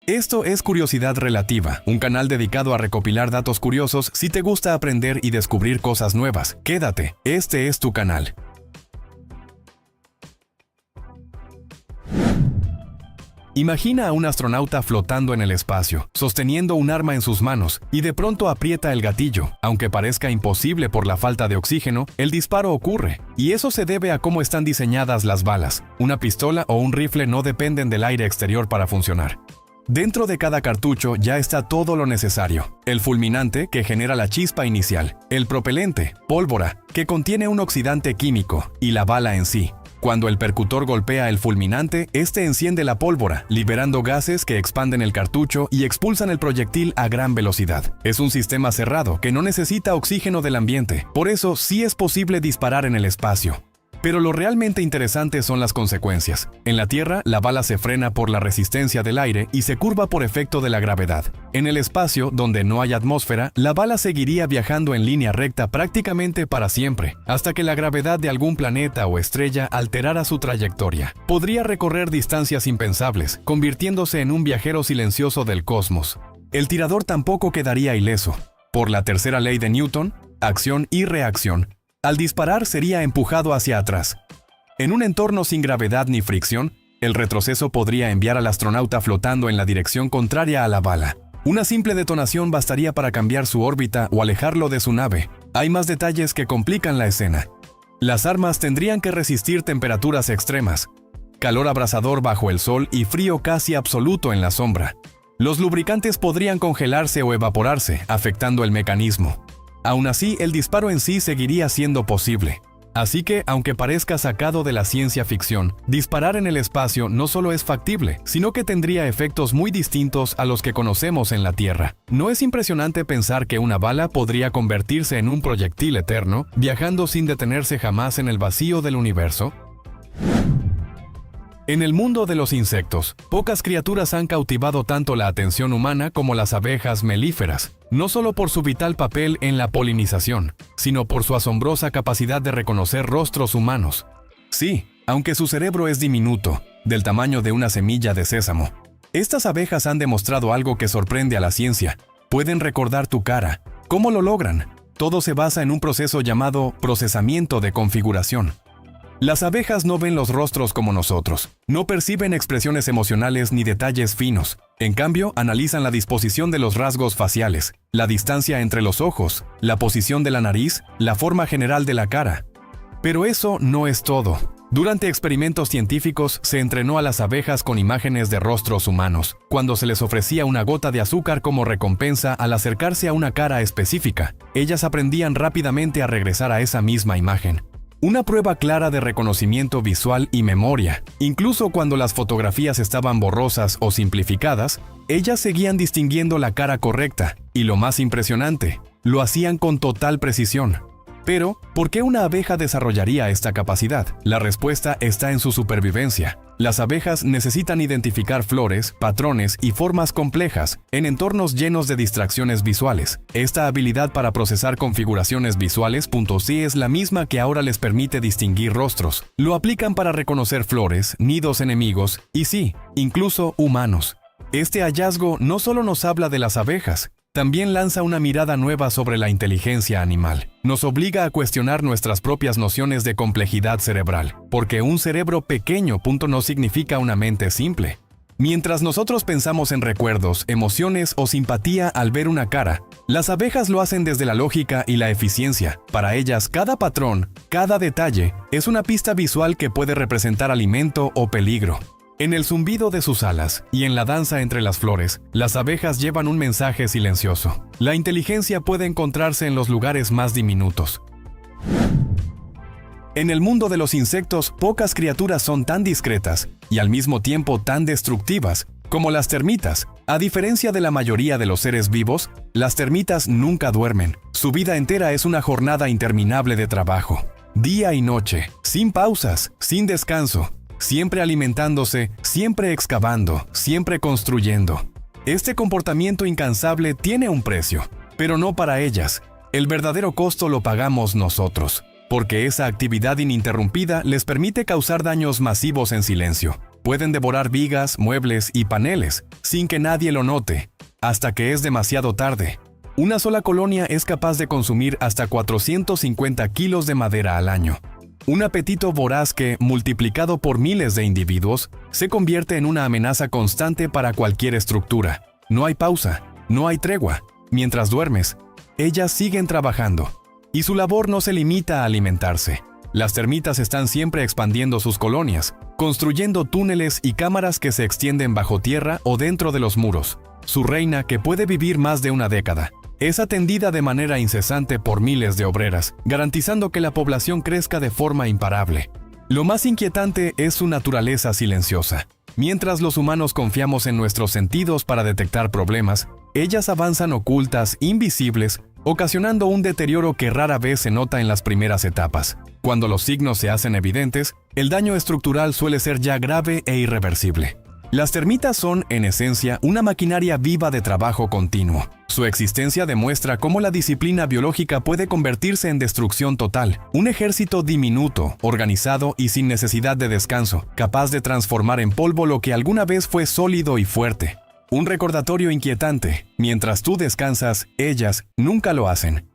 Esto es Curiosidad Relativa, un canal dedicado a recopilar datos curiosos si te gusta aprender y descubrir cosas nuevas. Quédate, este es tu canal. Imagina a un astronauta flotando en el espacio, sosteniendo un arma en sus manos, y de pronto aprieta el gatillo. Aunque parezca imposible por la falta de oxígeno, el disparo ocurre. Y eso se debe a cómo están diseñadas las balas. Una pistola o un rifle no dependen del aire exterior para funcionar. Dentro de cada cartucho ya está todo lo necesario. El fulminante, que genera la chispa inicial. El propelente, pólvora, que contiene un oxidante químico. Y la bala en sí. Cuando el percutor golpea el fulminante, este enciende la pólvora, liberando gases que expanden el cartucho y expulsan el proyectil a gran velocidad. Es un sistema cerrado que no necesita oxígeno del ambiente, por eso sí es posible disparar en el espacio. Pero lo realmente interesante son las consecuencias. En la Tierra, la bala se frena por la resistencia del aire y se curva por efecto de la gravedad. En el espacio, donde no hay atmósfera, la bala seguiría viajando en línea recta prácticamente para siempre, hasta que la gravedad de algún planeta o estrella alterara su trayectoria. Podría recorrer distancias impensables, convirtiéndose en un viajero silencioso del cosmos. El tirador tampoco quedaría ileso. Por la tercera ley de Newton, acción y reacción, al disparar sería empujado hacia atrás. En un entorno sin gravedad ni fricción, el retroceso podría enviar al astronauta flotando en la dirección contraria a la bala. Una simple detonación bastaría para cambiar su órbita o alejarlo de su nave. Hay más detalles que complican la escena. Las armas tendrían que resistir temperaturas extremas, calor abrasador bajo el sol y frío casi absoluto en la sombra. Los lubricantes podrían congelarse o evaporarse, afectando el mecanismo. Aún así, el disparo en sí seguiría siendo posible. Así que, aunque parezca sacado de la ciencia ficción, disparar en el espacio no solo es factible, sino que tendría efectos muy distintos a los que conocemos en la Tierra. ¿No es impresionante pensar que una bala podría convertirse en un proyectil eterno, viajando sin detenerse jamás en el vacío del universo? En el mundo de los insectos, pocas criaturas han cautivado tanto la atención humana como las abejas melíferas, no solo por su vital papel en la polinización, sino por su asombrosa capacidad de reconocer rostros humanos. Sí, aunque su cerebro es diminuto, del tamaño de una semilla de sésamo. Estas abejas han demostrado algo que sorprende a la ciencia. Pueden recordar tu cara. ¿Cómo lo logran? Todo se basa en un proceso llamado procesamiento de configuración. Las abejas no ven los rostros como nosotros, no perciben expresiones emocionales ni detalles finos. En cambio, analizan la disposición de los rasgos faciales, la distancia entre los ojos, la posición de la nariz, la forma general de la cara. Pero eso no es todo. Durante experimentos científicos se entrenó a las abejas con imágenes de rostros humanos, cuando se les ofrecía una gota de azúcar como recompensa al acercarse a una cara específica. Ellas aprendían rápidamente a regresar a esa misma imagen. Una prueba clara de reconocimiento visual y memoria. Incluso cuando las fotografías estaban borrosas o simplificadas, ellas seguían distinguiendo la cara correcta, y lo más impresionante, lo hacían con total precisión. Pero, ¿por qué una abeja desarrollaría esta capacidad? La respuesta está en su supervivencia. Las abejas necesitan identificar flores, patrones y formas complejas en entornos llenos de distracciones visuales. Esta habilidad para procesar configuraciones visuales .c es la misma que ahora les permite distinguir rostros. Lo aplican para reconocer flores, nidos enemigos y sí, incluso humanos. Este hallazgo no solo nos habla de las abejas, también lanza una mirada nueva sobre la inteligencia animal. Nos obliga a cuestionar nuestras propias nociones de complejidad cerebral, porque un cerebro pequeño no significa una mente simple. Mientras nosotros pensamos en recuerdos, emociones o simpatía al ver una cara, las abejas lo hacen desde la lógica y la eficiencia. Para ellas, cada patrón, cada detalle, es una pista visual que puede representar alimento o peligro. En el zumbido de sus alas y en la danza entre las flores, las abejas llevan un mensaje silencioso. La inteligencia puede encontrarse en los lugares más diminutos. En el mundo de los insectos, pocas criaturas son tan discretas y al mismo tiempo tan destructivas como las termitas. A diferencia de la mayoría de los seres vivos, las termitas nunca duermen. Su vida entera es una jornada interminable de trabajo, día y noche, sin pausas, sin descanso. Siempre alimentándose, siempre excavando, siempre construyendo. Este comportamiento incansable tiene un precio, pero no para ellas. El verdadero costo lo pagamos nosotros, porque esa actividad ininterrumpida les permite causar daños masivos en silencio. Pueden devorar vigas, muebles y paneles, sin que nadie lo note, hasta que es demasiado tarde. Una sola colonia es capaz de consumir hasta 450 kilos de madera al año. Un apetito voraz que, multiplicado por miles de individuos, se convierte en una amenaza constante para cualquier estructura. No hay pausa, no hay tregua. Mientras duermes, ellas siguen trabajando. Y su labor no se limita a alimentarse. Las termitas están siempre expandiendo sus colonias, construyendo túneles y cámaras que se extienden bajo tierra o dentro de los muros. Su reina, que puede vivir más de una década, es atendida de manera incesante por miles de obreras, garantizando que la población crezca de forma imparable. Lo más inquietante es su naturaleza silenciosa. Mientras los humanos confiamos en nuestros sentidos para detectar problemas, ellas avanzan ocultas, invisibles, ocasionando un deterioro que rara vez se nota en las primeras etapas. Cuando los signos se hacen evidentes, el daño estructural suele ser ya grave e irreversible. Las termitas son, en esencia, una maquinaria viva de trabajo continuo. Su existencia demuestra cómo la disciplina biológica puede convertirse en destrucción total. Un ejército diminuto, organizado y sin necesidad de descanso, capaz de transformar en polvo lo que alguna vez fue sólido y fuerte. Un recordatorio inquietante: mientras tú descansas, ellas nunca lo hacen.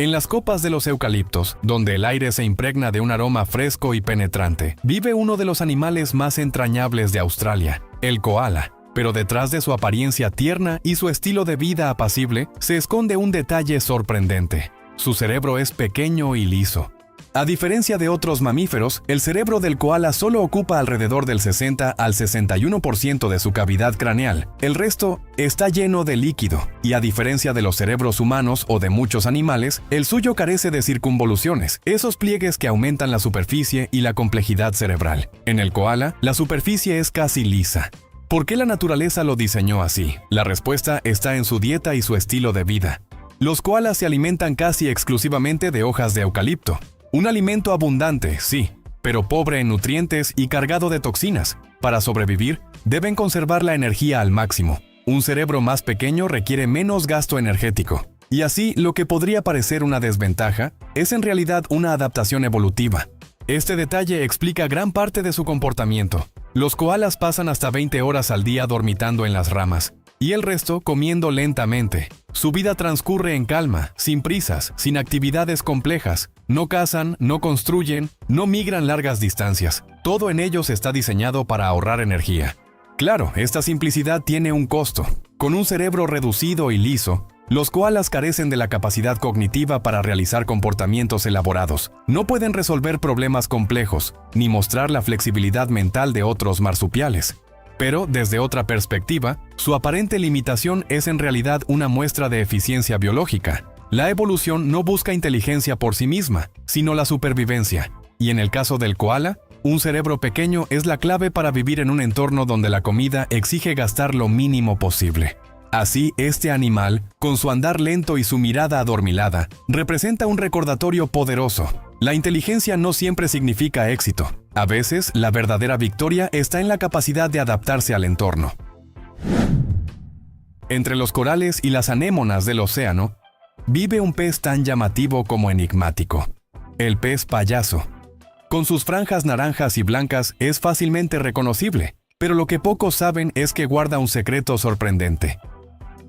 En las copas de los eucaliptos, donde el aire se impregna de un aroma fresco y penetrante, vive uno de los animales más entrañables de Australia, el koala. Pero detrás de su apariencia tierna y su estilo de vida apacible, se esconde un detalle sorprendente. Su cerebro es pequeño y liso. A diferencia de otros mamíferos, el cerebro del koala solo ocupa alrededor del 60 al 61% de su cavidad craneal. El resto está lleno de líquido, y a diferencia de los cerebros humanos o de muchos animales, el suyo carece de circunvoluciones, esos pliegues que aumentan la superficie y la complejidad cerebral. En el koala, la superficie es casi lisa. ¿Por qué la naturaleza lo diseñó así? La respuesta está en su dieta y su estilo de vida. Los koalas se alimentan casi exclusivamente de hojas de eucalipto. Un alimento abundante, sí, pero pobre en nutrientes y cargado de toxinas. Para sobrevivir, deben conservar la energía al máximo. Un cerebro más pequeño requiere menos gasto energético. Y así, lo que podría parecer una desventaja, es en realidad una adaptación evolutiva. Este detalle explica gran parte de su comportamiento. Los koalas pasan hasta 20 horas al día dormitando en las ramas, y el resto comiendo lentamente. Su vida transcurre en calma, sin prisas, sin actividades complejas. No cazan, no construyen, no migran largas distancias. Todo en ellos está diseñado para ahorrar energía. Claro, esta simplicidad tiene un costo. Con un cerebro reducido y liso, los koalas carecen de la capacidad cognitiva para realizar comportamientos elaborados. No pueden resolver problemas complejos, ni mostrar la flexibilidad mental de otros marsupiales. Pero, desde otra perspectiva, su aparente limitación es en realidad una muestra de eficiencia biológica. La evolución no busca inteligencia por sí misma, sino la supervivencia. Y en el caso del koala, un cerebro pequeño es la clave para vivir en un entorno donde la comida exige gastar lo mínimo posible. Así, este animal, con su andar lento y su mirada adormilada, representa un recordatorio poderoso. La inteligencia no siempre significa éxito. A veces, la verdadera victoria está en la capacidad de adaptarse al entorno. Entre los corales y las anémonas del océano, vive un pez tan llamativo como enigmático: el pez payaso. Con sus franjas naranjas y blancas es fácilmente reconocible, pero lo que pocos saben es que guarda un secreto sorprendente.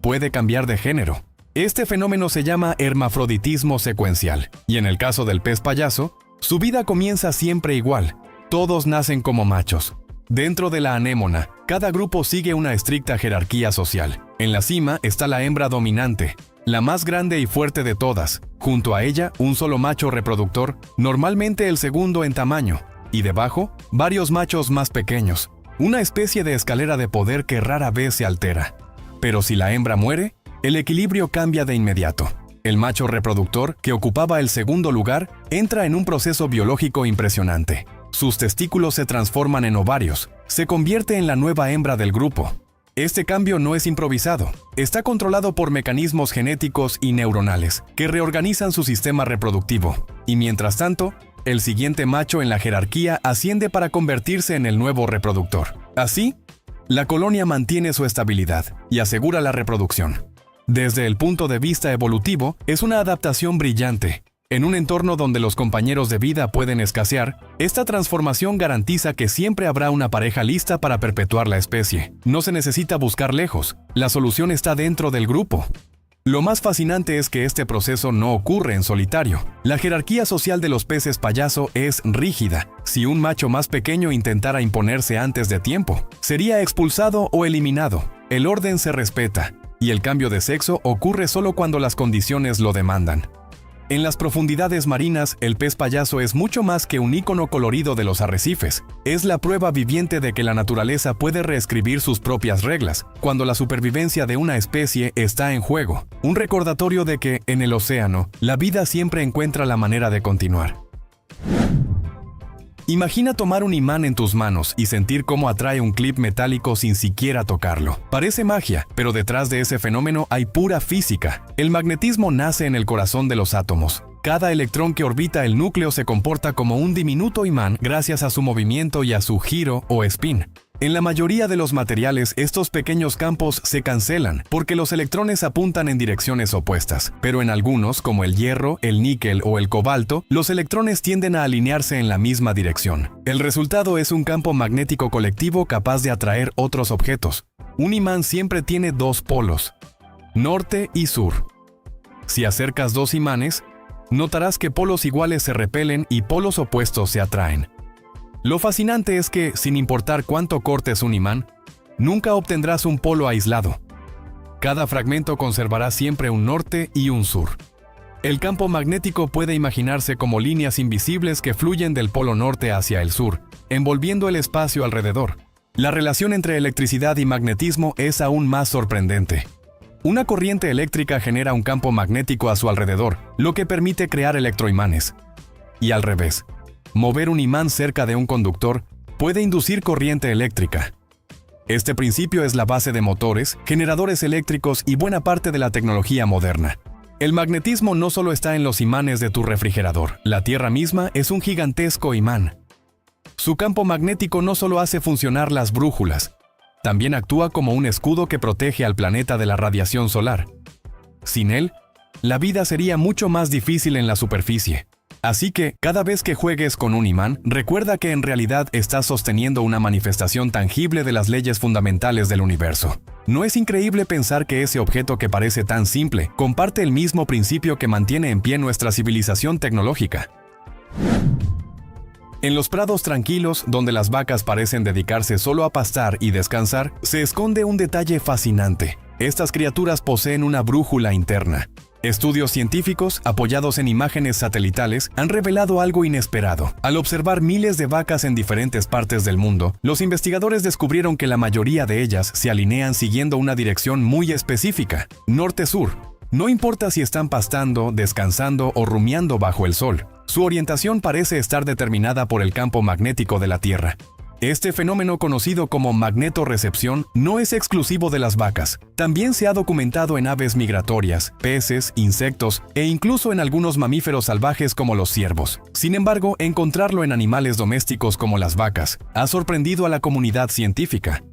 Puede cambiar de género. Este fenómeno se llama hermafroditismo secuencial, y en el caso del pez payaso, su vida comienza siempre igual. Todos nacen como machos. Dentro de la anémona, cada grupo sigue una estricta jerarquía social. En la cima está la hembra dominante, la más grande y fuerte de todas. Junto a ella, un solo macho reproductor, normalmente el segundo en tamaño, y debajo, varios machos más pequeños. Una especie de escalera de poder que rara vez se altera. Pero si la hembra muere, el equilibrio cambia de inmediato. El macho reproductor, que ocupaba el segundo lugar, entra en un proceso biológico impresionante. Sus testículos se transforman en ovarios. Se convierte en la nueva hembra del grupo. Este cambio no es improvisado. Está controlado por mecanismos genéticos y neuronales que reorganizan su sistema reproductivo. Y mientras tanto, el siguiente macho en la jerarquía asciende para convertirse en el nuevo reproductor. Así, la colonia mantiene su estabilidad y asegura la reproducción. Desde el punto de vista evolutivo, es una adaptación brillante. En un entorno donde los compañeros de vida pueden escasear, esta transformación garantiza que siempre habrá una pareja lista para perpetuar la especie. No se necesita buscar lejos, la solución está dentro del grupo. Lo más fascinante es que este proceso no ocurre en solitario. La jerarquía social de los peces payaso es rígida. Si un macho más pequeño intentara imponerse antes de tiempo, sería expulsado o eliminado. El orden se respeta, y el cambio de sexo ocurre solo cuando las condiciones lo demandan. En las profundidades marinas, el pez payaso es mucho más que un ícono colorido de los arrecifes. Es la prueba viviente de que la naturaleza puede reescribir sus propias reglas, cuando la supervivencia de una especie está en juego. Un recordatorio de que, en el océano, la vida siempre encuentra la manera de continuar. Imagina tomar un imán en tus manos y sentir cómo atrae un clip metálico sin siquiera tocarlo. Parece magia, pero detrás de ese fenómeno hay pura física. El magnetismo nace en el corazón de los átomos. Cada electrón que orbita el núcleo se comporta como un diminuto imán gracias a su movimiento y a su giro o spin. En la mayoría de los materiales, estos pequeños campos se cancelan porque los electrones apuntan en direcciones opuestas. Pero en algunos, como el hierro, el níquel o el cobalto, los electrones tienden a alinearse en la misma dirección. El resultado es un campo magnético colectivo capaz de atraer otros objetos. Un imán siempre tiene dos polos, norte y sur. Si acercas dos imanes, notarás que polos iguales se repelen y polos opuestos se atraen. Lo fascinante es que, sin importar cuánto cortes un imán, nunca obtendrás un polo aislado. Cada fragmento conservará siempre un norte y un sur. El campo magnético puede imaginarse como líneas invisibles que fluyen del polo norte hacia el sur, envolviendo el espacio alrededor. La relación entre electricidad y magnetismo es aún más sorprendente. Una corriente eléctrica genera un campo magnético a su alrededor, lo que permite crear electroimanes. Y al revés. Mover un imán cerca de un conductor puede inducir corriente eléctrica. Este principio es la base de motores, generadores eléctricos y buena parte de la tecnología moderna. El magnetismo no solo está en los imanes de tu refrigerador, la Tierra misma es un gigantesco imán. Su campo magnético no solo hace funcionar las brújulas, también actúa como un escudo que protege al planeta de la radiación solar. Sin él, la vida sería mucho más difícil en la superficie. Así que, cada vez que juegues con un imán, recuerda que en realidad estás sosteniendo una manifestación tangible de las leyes fundamentales del universo. ¿No es increíble pensar que ese objeto que parece tan simple comparte el mismo principio que mantiene en pie nuestra civilización tecnológica? En los prados tranquilos, donde las vacas parecen dedicarse solo a pastar y descansar, se esconde un detalle fascinante. Estas criaturas poseen una brújula interna. Estudios científicos, apoyados en imágenes satelitales, han revelado algo inesperado. Al observar miles de vacas en diferentes partes del mundo, los investigadores descubrieron que la mayoría de ellas se alinean siguiendo una dirección muy específica, norte-sur. No importa si están pastando, descansando o rumiando bajo el sol, su orientación parece estar determinada por el campo magnético de la Tierra. Este fenómeno conocido como magnetorrecepción no es exclusivo de las vacas. También se ha documentado en aves migratorias, peces, insectos e incluso en algunos mamíferos salvajes como los ciervos. Sin embargo, encontrarlo en animales domésticos como las vacas ha sorprendido a la comunidad científica,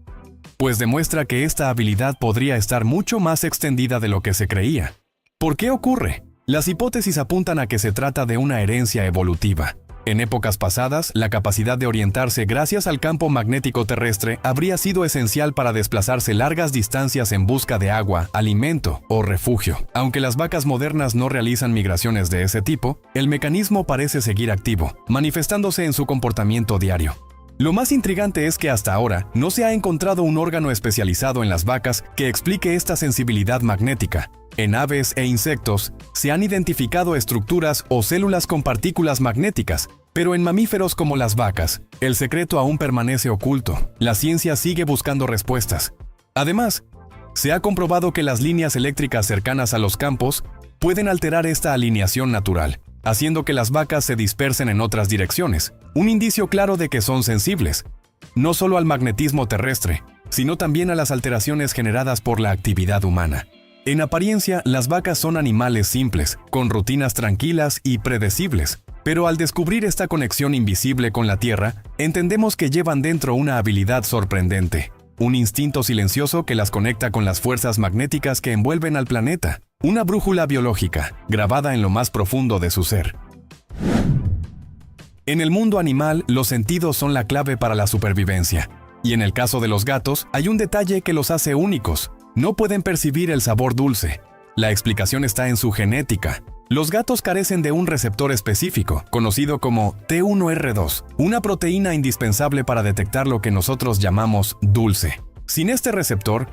pues demuestra que esta habilidad podría estar mucho más extendida de lo que se creía. ¿Por qué ocurre? Las hipótesis apuntan a que se trata de una herencia evolutiva. En épocas pasadas, la capacidad de orientarse gracias al campo magnético terrestre habría sido esencial para desplazarse largas distancias en busca de agua, alimento o refugio. Aunque las vacas modernas no realizan migraciones de ese tipo, el mecanismo parece seguir activo, manifestándose en su comportamiento diario. Lo más intrigante es que hasta ahora no se ha encontrado un órgano especializado en las vacas que explique esta sensibilidad magnética. En aves e insectos se han identificado estructuras o células con partículas magnéticas, pero en mamíferos como las vacas, el secreto aún permanece oculto. La ciencia sigue buscando respuestas. Además, se ha comprobado que las líneas eléctricas cercanas a los campos pueden alterar esta alineación natural, haciendo que las vacas se dispersen en otras direcciones. Un indicio claro de que son sensibles, no solo al magnetismo terrestre, sino también a las alteraciones generadas por la actividad humana. En apariencia, las vacas son animales simples, con rutinas tranquilas y predecibles, pero al descubrir esta conexión invisible con la Tierra, entendemos que llevan dentro una habilidad sorprendente, un instinto silencioso que las conecta con las fuerzas magnéticas que envuelven al planeta. Una brújula biológica, grabada en lo más profundo de su ser. En el mundo animal, los sentidos son la clave para la supervivencia. Y en el caso de los gatos, hay un detalle que los hace únicos. No pueden percibir el sabor dulce. La explicación está en su genética. Los gatos carecen de un receptor específico, conocido como T1R2, una proteína indispensable para detectar lo que nosotros llamamos dulce. Sin este receptor,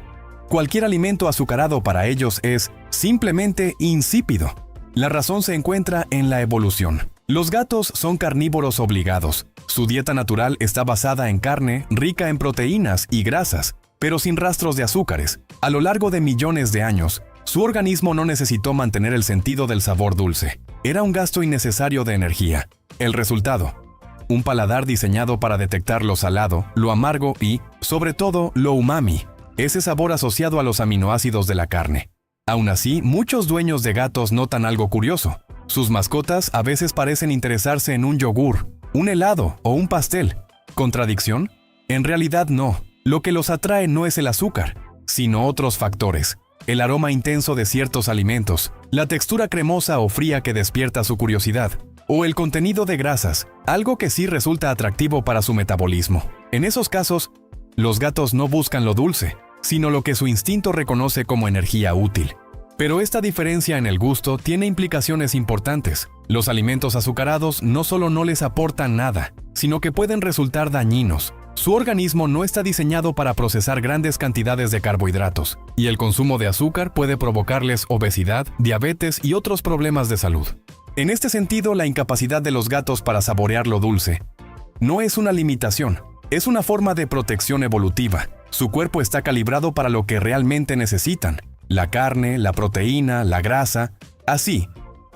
cualquier alimento azucarado para ellos es simplemente insípido. La razón se encuentra en la evolución. Los gatos son carnívoros obligados. Su dieta natural está basada en carne rica en proteínas y grasas, pero sin rastros de azúcares. A lo largo de millones de años, su organismo no necesitó mantener el sentido del sabor dulce. Era un gasto innecesario de energía. El resultado: un paladar diseñado para detectar lo salado, lo amargo y, sobre todo, lo umami, ese sabor asociado a los aminoácidos de la carne. Aún así, muchos dueños de gatos notan algo curioso. Sus mascotas a veces parecen interesarse en un yogur, un helado o un pastel. ¿Contradicción? En realidad no. Lo que los atrae no es el azúcar, sino otros factores. El aroma intenso de ciertos alimentos, la textura cremosa o fría que despierta su curiosidad, o el contenido de grasas, algo que sí resulta atractivo para su metabolismo. En esos casos, los gatos no buscan lo dulce, sino lo que su instinto reconoce como energía útil. Pero esta diferencia en el gusto tiene implicaciones importantes. Los alimentos azucarados no solo no les aportan nada, sino que pueden resultar dañinos. Su organismo no está diseñado para procesar grandes cantidades de carbohidratos, y el consumo de azúcar puede provocarles obesidad, diabetes y otros problemas de salud. En este sentido, la incapacidad de los gatos para saborear lo dulce no es una limitación, es una forma de protección evolutiva. Su cuerpo está calibrado para lo que realmente necesitan: la carne, la proteína, la grasa, así.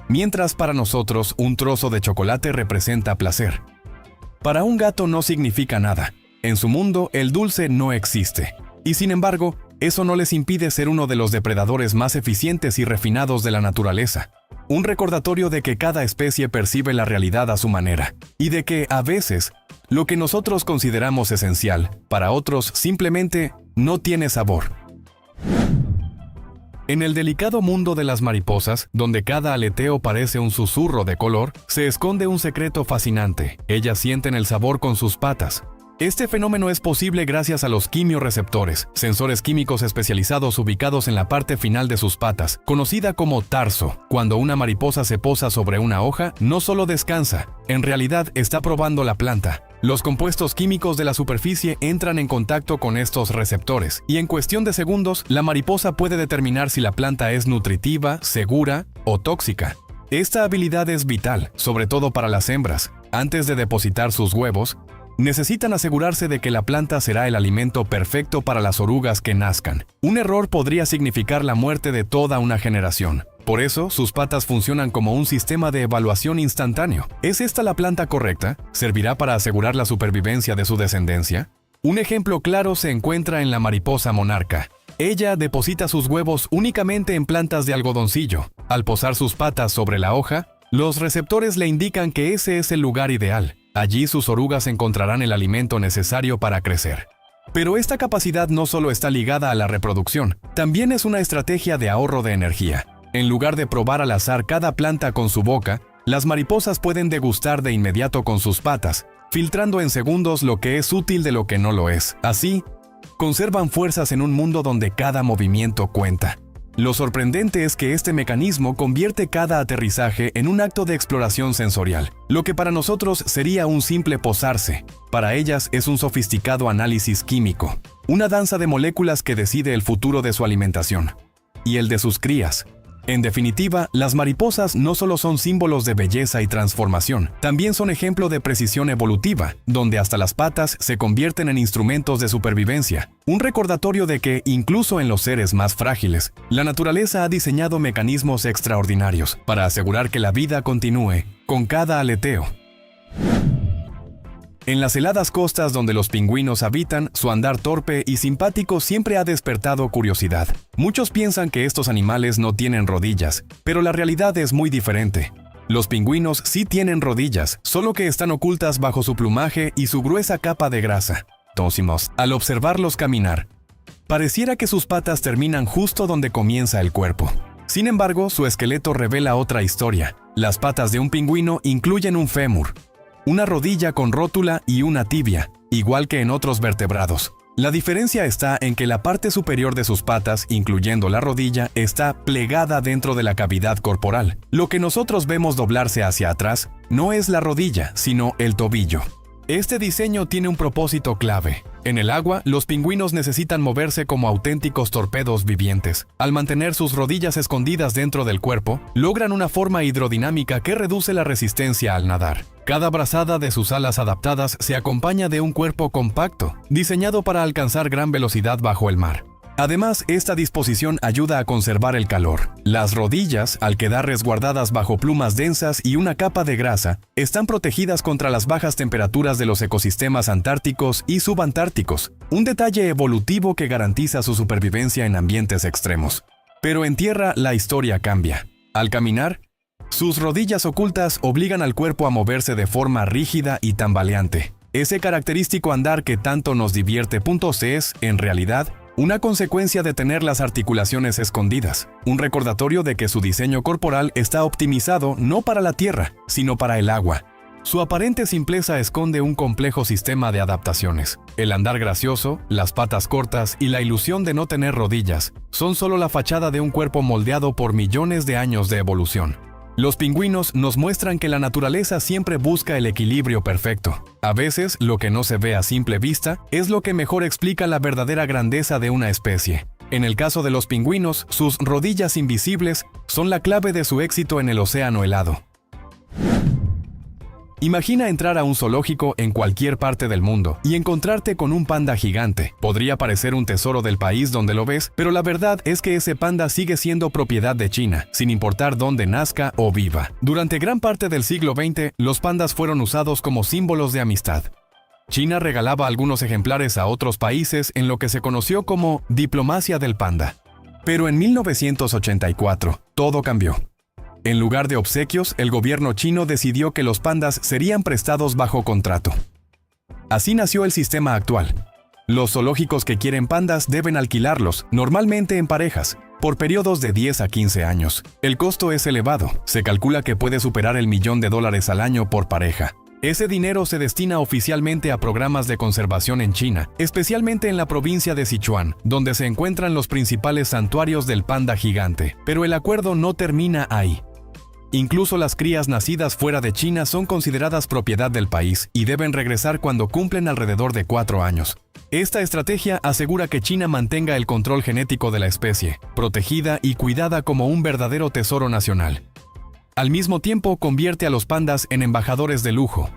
Mientras para nosotros un trozo de chocolate representa placer, para un gato no significa nada. En su mundo, el dulce no existe. Y sin embargo, eso no les impide ser uno de los depredadores más eficientes y refinados de la naturaleza. Un recordatorio de que cada especie percibe la realidad a su manera, y de que, a veces, lo que nosotros consideramos esencial, para otros simplemente no tiene sabor. En el delicado mundo de las mariposas, donde cada aleteo parece un susurro de color, se esconde un secreto fascinante. Ellas sienten el sabor con sus patas. Este fenómeno es posible gracias a los quimioreceptores, sensores químicos especializados ubicados en la parte final de sus patas, conocida como tarso. Cuando una mariposa se posa sobre una hoja, no solo descansa, en realidad está probando la planta. Los compuestos químicos de la superficie entran en contacto con estos receptores, y en cuestión de segundos, la mariposa puede determinar si la planta es nutritiva, segura o tóxica. Esta habilidad es vital, sobre todo para las hembras. Antes de depositar sus huevos, necesitan asegurarse de que la planta será el alimento perfecto para las orugas que nazcan. Un error podría significar la muerte de toda una generación. Por eso, sus patas funcionan como un sistema de evaluación instantáneo. ¿Es esta la planta correcta? ¿Servirá para asegurar la supervivencia de su descendencia? Un ejemplo claro se encuentra en la mariposa monarca. Ella deposita sus huevos únicamente en plantas de algodoncillo. Al posar sus patas sobre la hoja, los receptores le indican que ese es el lugar ideal. Allí sus orugas encontrarán el alimento necesario para crecer. Pero esta capacidad no solo está ligada a la reproducción, también es una estrategia de ahorro de energía. En lugar de probar al azar cada planta con su boca, las mariposas pueden degustar de inmediato con sus patas, filtrando en segundos lo que es útil de lo que no lo es. Así, conservan fuerzas en un mundo donde cada movimiento cuenta. Lo sorprendente es que este mecanismo convierte cada aterrizaje en un acto de exploración sensorial. Lo que para nosotros sería un simple posarse, para ellas es un sofisticado análisis químico, una danza de moléculas que decide el futuro de su alimentación y el de sus crías. En definitiva, las mariposas no solo son símbolos de belleza y transformación, también son ejemplo de precisión evolutiva, donde hasta las patas se convierten en instrumentos de supervivencia. Un recordatorio de que, incluso en los seres más frágiles, la naturaleza ha diseñado mecanismos extraordinarios para asegurar que la vida continúe con cada aleteo. En las heladas costas donde los pingüinos habitan, su andar torpe y simpático siempre ha despertado curiosidad. Muchos piensan que estos animales no tienen rodillas, pero la realidad es muy diferente. Los pingüinos sí tienen rodillas, solo que están ocultas bajo su plumaje y su gruesa capa de grasa. Entonces, al observarlos caminar, pareciera que sus patas terminan justo donde comienza el cuerpo. Sin embargo, su esqueleto revela otra historia. Las patas de un pingüino incluyen un fémur, una rodilla con rótula y una tibia, igual que en otros vertebrados. La diferencia está en que la parte superior de sus patas, incluyendo la rodilla, está plegada dentro de la cavidad corporal. Lo que nosotros vemos doblarse hacia atrás no es la rodilla, sino el tobillo. Este diseño tiene un propósito clave. En el agua, los pingüinos necesitan moverse como auténticos torpedos vivientes. Al mantener sus rodillas escondidas dentro del cuerpo, logran una forma hidrodinámica que reduce la resistencia al nadar. Cada brazada de sus alas adaptadas se acompaña de un cuerpo compacto, diseñado para alcanzar gran velocidad bajo el mar. Además, esta disposición ayuda a conservar el calor. Las rodillas, al quedar resguardadas bajo plumas densas y una capa de grasa, están protegidas contra las bajas temperaturas de los ecosistemas antárticos y subantárticos, un detalle evolutivo que garantiza su supervivencia en ambientes extremos. Pero en tierra la historia cambia. Al caminar, sus rodillas ocultas obligan al cuerpo a moverse de forma rígida y tambaleante. Ese característico andar que tanto nos divierte es, en realidad, una consecuencia de tener las articulaciones escondidas, un recordatorio de que su diseño corporal está optimizado no para la tierra, sino para el agua. Su aparente simpleza esconde un complejo sistema de adaptaciones. El andar gracioso, las patas cortas y la ilusión de no tener rodillas son solo la fachada de un cuerpo moldeado por millones de años de evolución. Los pingüinos nos muestran que la naturaleza siempre busca el equilibrio perfecto. A veces, lo que no se ve a simple vista es lo que mejor explica la verdadera grandeza de una especie. En el caso de los pingüinos, sus rodillas invisibles son la clave de su éxito en el océano helado. Imagina entrar a un zoológico en cualquier parte del mundo y encontrarte con un panda gigante. Podría parecer un tesoro del país donde lo ves, pero la verdad es que ese panda sigue siendo propiedad de China, sin importar dónde nazca o viva. Durante gran parte del siglo XX, los pandas fueron usados como símbolos de amistad. China regalaba algunos ejemplares a otros países en lo que se conoció como diplomacia del panda. Pero en 1984, todo cambió. En lugar de obsequios, el gobierno chino decidió que los pandas serían prestados bajo contrato. Así nació el sistema actual. Los zoológicos que quieren pandas deben alquilarlos, normalmente en parejas, por periodos de 10 a 15 años. El costo es elevado, se calcula que puede superar el $1.000.000 al año por pareja. Ese dinero se destina oficialmente a programas de conservación en China, especialmente en la provincia de Sichuan, donde se encuentran los principales santuarios del panda gigante. Pero el acuerdo no termina ahí. Incluso las crías nacidas fuera de China son consideradas propiedad del país y deben regresar cuando cumplen alrededor de 4 años. Esta estrategia asegura que China mantenga el control genético de la especie, protegida y cuidada como un verdadero tesoro nacional. Al mismo tiempo, convierte a los pandas en embajadores de lujo.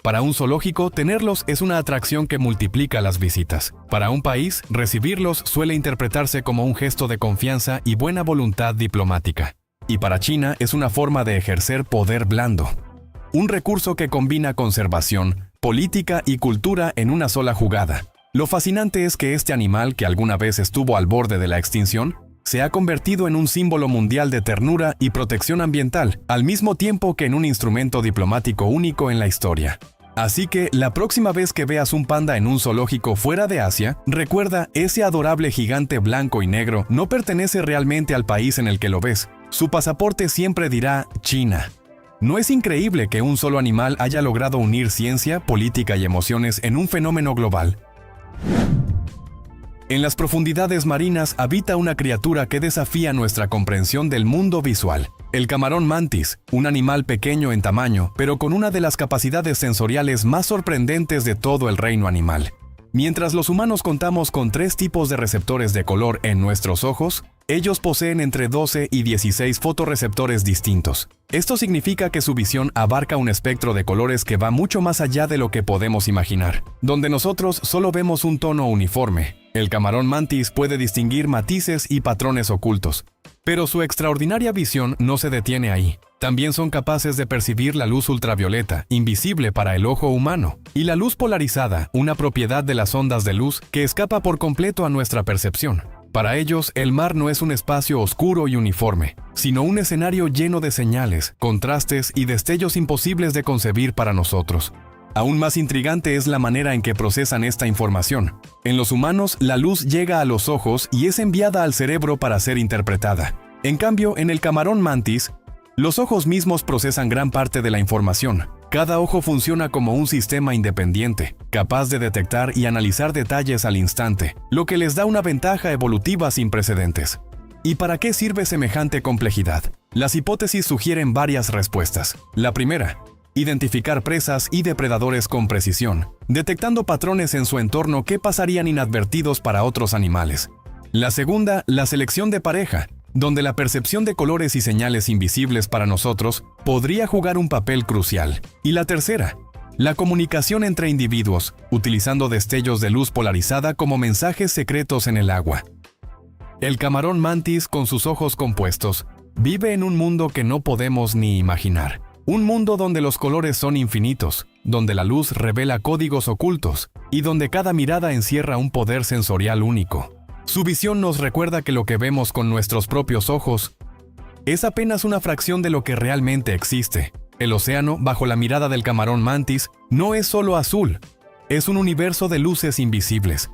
Para un zoológico, tenerlos es una atracción que multiplica las visitas. Para un país, recibirlos suele interpretarse como un gesto de confianza y buena voluntad diplomática. Y para China es una forma de ejercer poder blando. Un recurso que combina conservación, política y cultura en una sola jugada. Lo fascinante es que este animal, que alguna vez estuvo al borde de la extinción, se ha convertido en un símbolo mundial de ternura y protección ambiental, al mismo tiempo que en un instrumento diplomático único en la historia. Así que, la próxima vez que veas un panda en un zoológico fuera de Asia, recuerda, ese adorable gigante blanco y negro no pertenece realmente al país en el que lo ves. Su pasaporte siempre dirá China. ¿No es increíble que un solo animal haya logrado unir ciencia, política y emociones en un fenómeno global? En las profundidades marinas habita una criatura que desafía nuestra comprensión del mundo visual. El camarón mantis, un animal pequeño en tamaño, pero con una de las capacidades sensoriales más sorprendentes de todo el reino animal. Mientras los humanos contamos con 3 tipos de receptores de color en nuestros ojos, ellos poseen entre 12 y 16 fotorreceptores distintos. Esto significa que su visión abarca un espectro de colores que va mucho más allá de lo que podemos imaginar. Donde nosotros solo vemos un tono uniforme, el camarón mantis puede distinguir matices y patrones ocultos. Pero su extraordinaria visión no se detiene ahí. También son capaces de percibir la luz ultravioleta, invisible para el ojo humano, y la luz polarizada, una propiedad de las ondas de luz que escapa por completo a nuestra percepción. Para ellos, el mar no es un espacio oscuro y uniforme, sino un escenario lleno de señales, contrastes y destellos imposibles de concebir para nosotros. Aún más intrigante es la manera en que procesan esta información. En los humanos, la luz llega a los ojos y es enviada al cerebro para ser interpretada. En cambio, en el camarón mantis, los ojos mismos procesan gran parte de la información. Cada ojo funciona como un sistema independiente, capaz de detectar y analizar detalles al instante, lo que les da una ventaja evolutiva sin precedentes. ¿Y para qué sirve semejante complejidad? Las hipótesis sugieren varias respuestas. La primera, identificar presas y depredadores con precisión, detectando patrones en su entorno que pasarían inadvertidos para otros animales. La segunda, la selección de pareja, donde la percepción de colores y señales invisibles para nosotros podría jugar un papel crucial. Y la tercera, la comunicación entre individuos, utilizando destellos de luz polarizada como mensajes secretos en el agua. El camarón mantis, con sus ojos compuestos, vive en un mundo que no podemos ni imaginar. Un mundo donde los colores son infinitos, donde la luz revela códigos ocultos y donde cada mirada encierra un poder sensorial único. Su visión nos recuerda que lo que vemos con nuestros propios ojos es apenas una fracción de lo que realmente existe. El océano, bajo la mirada del camarón mantis, no es solo azul, es un universo de luces invisibles.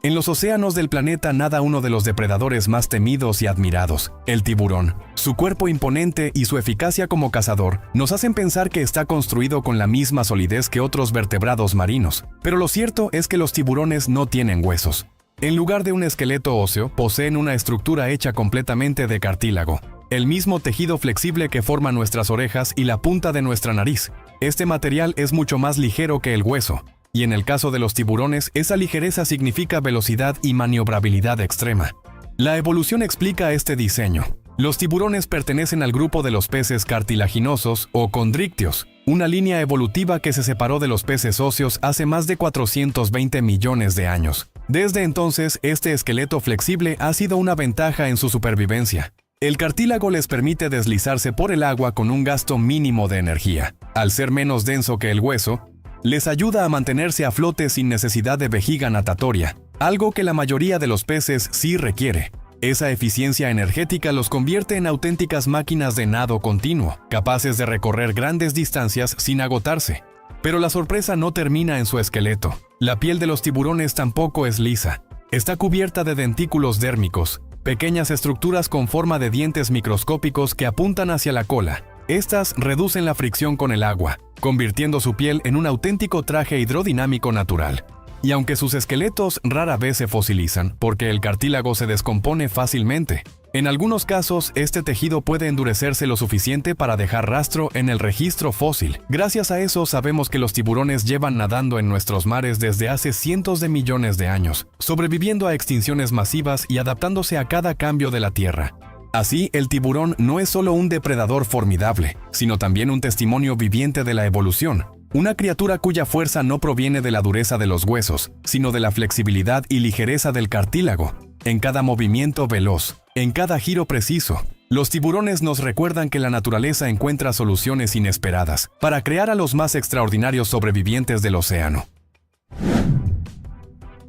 En los océanos del planeta nada uno de los depredadores más temidos y admirados, el tiburón. Su cuerpo imponente y su eficacia como cazador nos hacen pensar que está construido con la misma solidez que otros vertebrados marinos. Pero lo cierto es que los tiburones no tienen huesos. En lugar de un esqueleto óseo, poseen una estructura hecha completamente de cartílago, el mismo tejido flexible que forma nuestras orejas y la punta de nuestra nariz. Este material es mucho más ligero que el hueso. Y en el caso de los tiburones, esa ligereza significa velocidad y maniobrabilidad extrema. La evolución explica este diseño. Los tiburones pertenecen al grupo de los peces cartilaginosos o condrictios, una línea evolutiva que se separó de los peces óseos hace más de 420 millones de años. Desde entonces, este esqueleto flexible ha sido una ventaja en su supervivencia. El cartílago les permite deslizarse por el agua con un gasto mínimo de energía. Al ser menos denso que el hueso, les ayuda a mantenerse a flote sin necesidad de vejiga natatoria, algo que la mayoría de los peces sí requiere. Esa eficiencia energética los convierte en auténticas máquinas de nado continuo, capaces de recorrer grandes distancias sin agotarse. Pero la sorpresa no termina en su esqueleto. La piel de los tiburones tampoco es lisa. Está cubierta de dentículos dérmicos, pequeñas estructuras con forma de dientes microscópicos que apuntan hacia la cola. Estas reducen la fricción con el agua, convirtiendo su piel en un auténtico traje hidrodinámico natural. Y aunque sus esqueletos rara vez se fosilizan, porque el cartílago se descompone fácilmente, en algunos casos este tejido puede endurecerse lo suficiente para dejar rastro en el registro fósil. Gracias a eso sabemos que los tiburones llevan nadando en nuestros mares desde hace cientos de millones de años, sobreviviendo a extinciones masivas y adaptándose a cada cambio de la Tierra. Así, el tiburón no es solo un depredador formidable, sino también un testimonio viviente de la evolución. Una criatura cuya fuerza no proviene de la dureza de los huesos, sino de la flexibilidad y ligereza del cartílago. En cada movimiento veloz, en cada giro preciso, los tiburones nos recuerdan que la naturaleza encuentra soluciones inesperadas para crear a los más extraordinarios sobrevivientes del océano.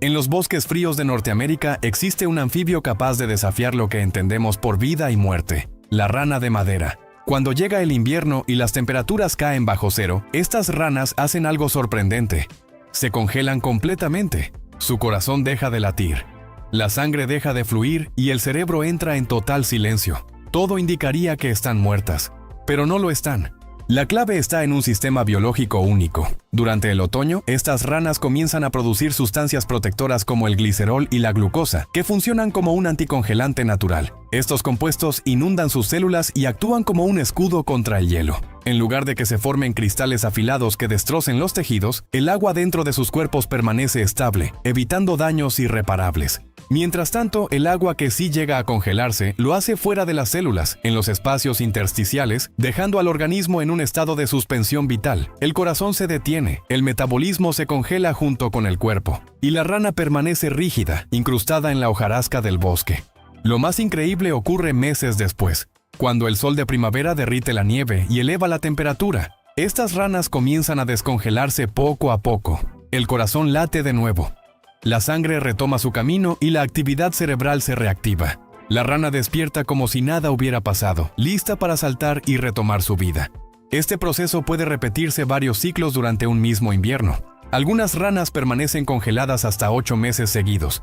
En los bosques fríos de Norteamérica existe un anfibio capaz de desafiar lo que entendemos por vida y muerte, la rana de madera. Cuando llega el invierno y las temperaturas caen bajo cero, estas ranas hacen algo sorprendente. Se congelan completamente. Su corazón deja de latir. La sangre deja de fluir y el cerebro entra en total silencio. Todo indicaría que están muertas, pero no lo están. La clave está en un sistema biológico único. Durante el otoño, estas ranas comienzan a producir sustancias protectoras como el glicerol y la glucosa, que funcionan como un anticongelante natural. Estos compuestos inundan sus células y actúan como un escudo contra el hielo. En lugar de que se formen cristales afilados que destrocen los tejidos, el agua dentro de sus cuerpos permanece estable, evitando daños irreparables. Mientras tanto, el agua que sí llega a congelarse lo hace fuera de las células, en los espacios intersticiales, dejando al organismo en un estado de suspensión vital. El corazón se detiene, el metabolismo se congela junto con el cuerpo, y la rana permanece rígida, incrustada en la hojarasca del bosque. Lo más increíble ocurre meses después, cuando el sol de primavera derrite la nieve y eleva la temperatura. Estas ranas comienzan a descongelarse poco a poco. El corazón late de nuevo. La sangre retoma su camino y la actividad cerebral se reactiva. La rana despierta como si nada hubiera pasado, lista para saltar y retomar su vida. Este proceso puede repetirse varios ciclos durante un mismo invierno. Algunas ranas permanecen congeladas hasta 8 meses seguidos.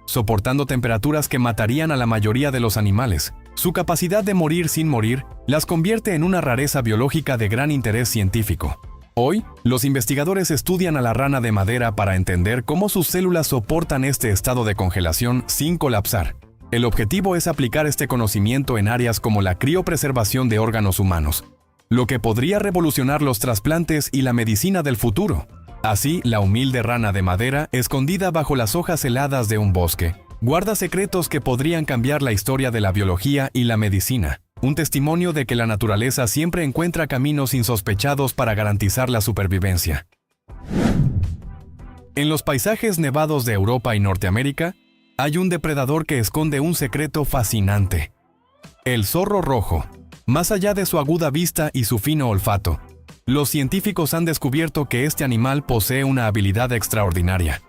soportando temperaturas que matarían a la mayoría de los animales. Su capacidad de morir sin morir las convierte en una rareza biológica de gran interés científico. Hoy, los investigadores estudian a la rana de madera para entender cómo sus células soportan este estado de congelación sin colapsar. El objetivo es aplicar este conocimiento en áreas como la criopreservación de órganos humanos, lo que podría revolucionar los trasplantes y la medicina del futuro. Así, la humilde rana de madera, escondida bajo las hojas heladas de un bosque, guarda secretos que podrían cambiar la historia de la biología y la medicina. Un testimonio de que la naturaleza siempre encuentra caminos insospechados para garantizar la supervivencia. En los paisajes nevados de Europa y Norteamérica, hay un depredador que esconde un secreto fascinante: el zorro rojo. Más allá de su aguda vista y su fino olfato, los científicos han descubierto que este animal posee una habilidad extraordinaria.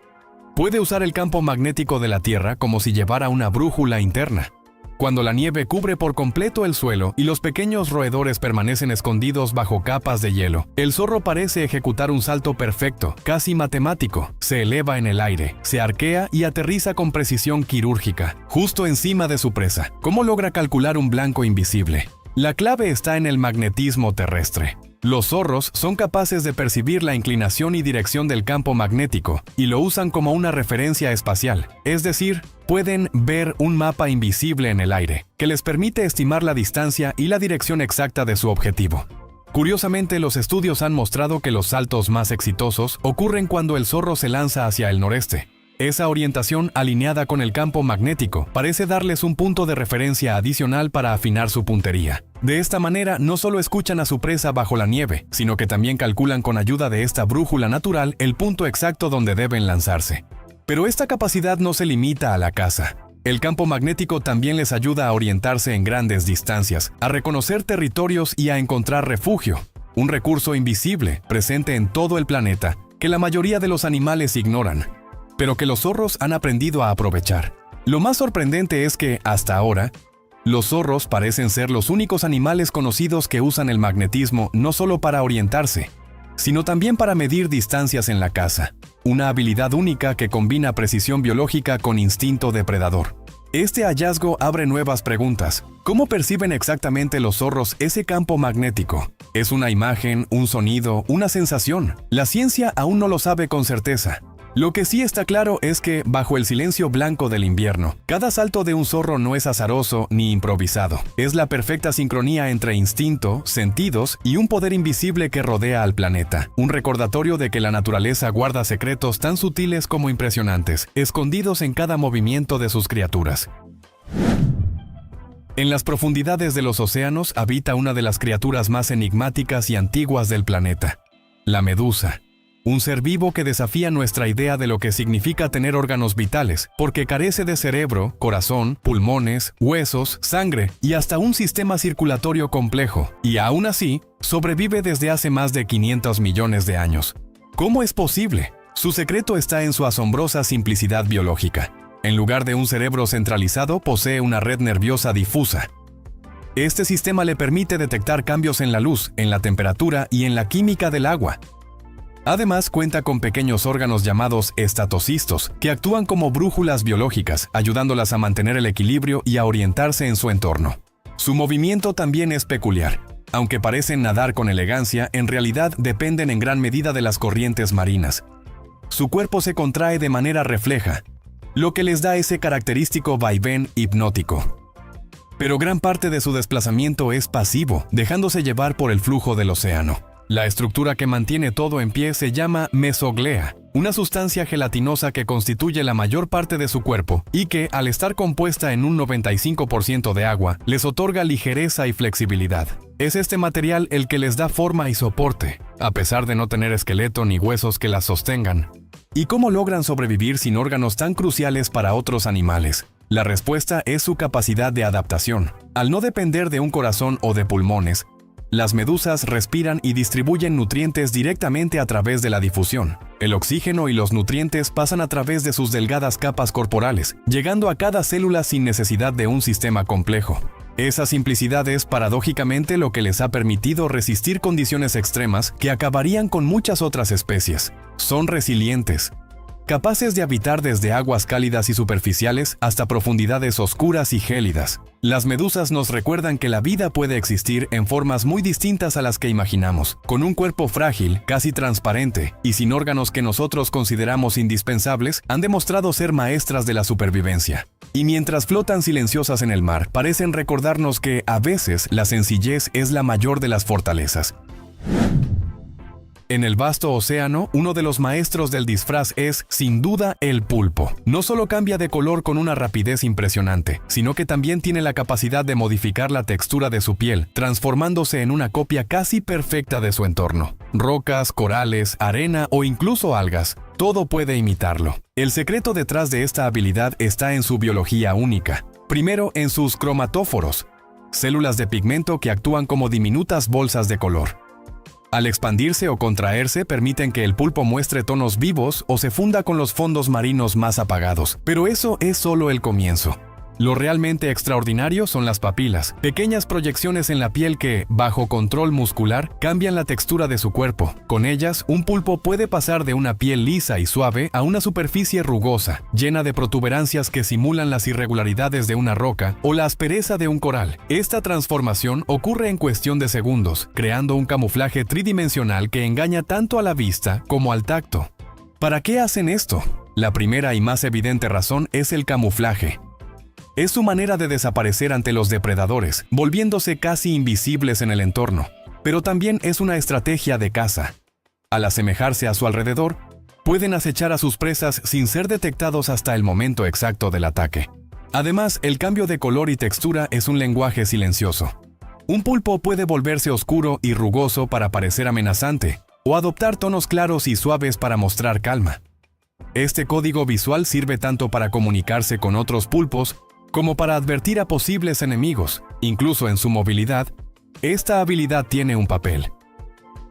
Puede usar el campo magnético de la Tierra como si llevara una brújula interna. Cuando la nieve cubre por completo el suelo y los pequeños roedores permanecen escondidos bajo capas de hielo, el zorro parece ejecutar un salto perfecto, casi matemático. Se eleva en el aire, se arquea y aterriza con precisión quirúrgica, justo encima de su presa. ¿Cómo logra calcular un blanco invisible? La clave está en el magnetismo terrestre. Los zorros son capaces de percibir la inclinación y dirección del campo magnético y lo usan como una referencia espacial, es decir, pueden ver un mapa invisible en el aire, que les permite estimar la distancia y la dirección exacta de su objetivo. Curiosamente, los estudios han mostrado que los saltos más exitosos ocurren cuando el zorro se lanza hacia el noreste. Esa orientación alineada con el campo magnético parece darles un punto de referencia adicional para afinar su puntería. De esta manera, no solo escuchan a su presa bajo la nieve, sino que también calculan con ayuda de esta brújula natural el punto exacto donde deben lanzarse. Pero esta capacidad no se limita a la caza. El campo magnético también les ayuda a orientarse en grandes distancias, a reconocer territorios y a encontrar refugio, un recurso invisible presente en todo el planeta que la mayoría de los animales ignoran, pero que los zorros han aprendido a aprovechar. Lo más sorprendente es que, hasta ahora, los zorros parecen ser los únicos animales conocidos que usan el magnetismo no solo para orientarse, sino también para medir distancias en la caza, una habilidad única que combina precisión biológica con instinto depredador. Este hallazgo abre nuevas preguntas. ¿Cómo perciben exactamente los zorros ese campo magnético? ¿Es una imagen, un sonido, una sensación? La ciencia aún no lo sabe con certeza. Lo que sí está claro es que, bajo el silencio blanco del invierno, cada salto de un zorro no es azaroso ni improvisado. Es la perfecta sincronía entre instinto, sentidos y un poder invisible que rodea al planeta. Un recordatorio de que la naturaleza guarda secretos tan sutiles como impresionantes, escondidos en cada movimiento de sus criaturas. En las profundidades de los océanos habita una de las criaturas más enigmáticas y antiguas del planeta: la medusa. Un ser vivo que desafía nuestra idea de lo que significa tener órganos vitales, porque carece de cerebro, corazón, pulmones, huesos, sangre y hasta un sistema circulatorio complejo, y aún así, sobrevive desde hace más de 500 millones de años. ¿Cómo es posible? Su secreto está en su asombrosa simplicidad biológica. En lugar de un cerebro centralizado, posee una red nerviosa difusa. Este sistema le permite detectar cambios en la luz, en la temperatura y en la química del agua. Además, cuenta con pequeños órganos llamados estatocistos, que actúan como brújulas biológicas, ayudándolas a mantener el equilibrio y a orientarse en su entorno. Su movimiento también es peculiar. Aunque parecen nadar con elegancia, en realidad dependen en gran medida de las corrientes marinas. Su cuerpo se contrae de manera refleja, lo que les da ese característico vaivén hipnótico. Pero gran parte de su desplazamiento es pasivo, dejándose llevar por el flujo del océano. La estructura que mantiene todo en pie se llama mesoglea, una sustancia gelatinosa que constituye la mayor parte de su cuerpo y que, al estar compuesta en un 95% de agua, les otorga ligereza y flexibilidad. Es este material el que les da forma y soporte, a pesar de no tener esqueleto ni huesos que las sostengan. ¿Y cómo logran sobrevivir sin órganos tan cruciales para otros animales? La respuesta es su capacidad de adaptación. Al no depender de un corazón o de pulmones, las medusas respiran y distribuyen nutrientes directamente a través de la difusión. El oxígeno y los nutrientes pasan a través de sus delgadas capas corporales, llegando a cada célula sin necesidad de un sistema complejo. Esa simplicidad es, paradójicamente, lo que les ha permitido resistir condiciones extremas que acabarían con muchas otras especies. Son resilientes. capaces de habitar desde aguas cálidas y superficiales hasta profundidades oscuras y gélidas. Las medusas nos recuerdan que la vida puede existir en formas muy distintas a las que imaginamos, con un cuerpo frágil, casi transparente, y sin órganos que nosotros consideramos indispensables, han demostrado ser maestras de la supervivencia. Y mientras flotan silenciosas en el mar, parecen recordarnos que, a veces, la sencillez es la mayor de las fortalezas. En el vasto océano, uno de los maestros del disfraz es, sin duda, el pulpo. No solo cambia de color con una rapidez impresionante, sino que también tiene la capacidad de modificar la textura de su piel, transformándose en una copia casi perfecta de su entorno. Rocas, corales, arena o incluso algas, todo puede imitarlo. El secreto detrás de esta habilidad está en su biología única. Primero, en sus cromatóforos, células de pigmento que actúan como diminutas bolsas de color. Al expandirse o contraerse, permiten que el pulpo muestre tonos vivos o se funda con los fondos marinos más apagados. Pero eso es solo el comienzo. Lo realmente extraordinario son las papilas, pequeñas proyecciones en la piel que, bajo control muscular, cambian la textura de su cuerpo. Con ellas, un pulpo puede pasar de una piel lisa y suave a una superficie rugosa, llena de protuberancias que simulan las irregularidades de una roca o la aspereza de un coral. Esta transformación ocurre en cuestión de segundos, creando un camuflaje tridimensional que engaña tanto a la vista como al tacto. ¿Para qué hacen esto? La primera y más evidente razón es el camuflaje. Es su manera de desaparecer ante los depredadores, volviéndose casi invisibles en el entorno, pero también es una estrategia de caza. Al asemejarse a su alrededor, pueden acechar a sus presas sin ser detectados hasta el momento exacto del ataque. Además, el cambio de color y textura es un lenguaje silencioso. Un pulpo puede volverse oscuro y rugoso para parecer amenazante, o adoptar tonos claros y suaves para mostrar calma. Este código visual sirve tanto para comunicarse con otros pulpos como para advertir a posibles enemigos. Incluso en su movilidad, esta habilidad tiene un papel.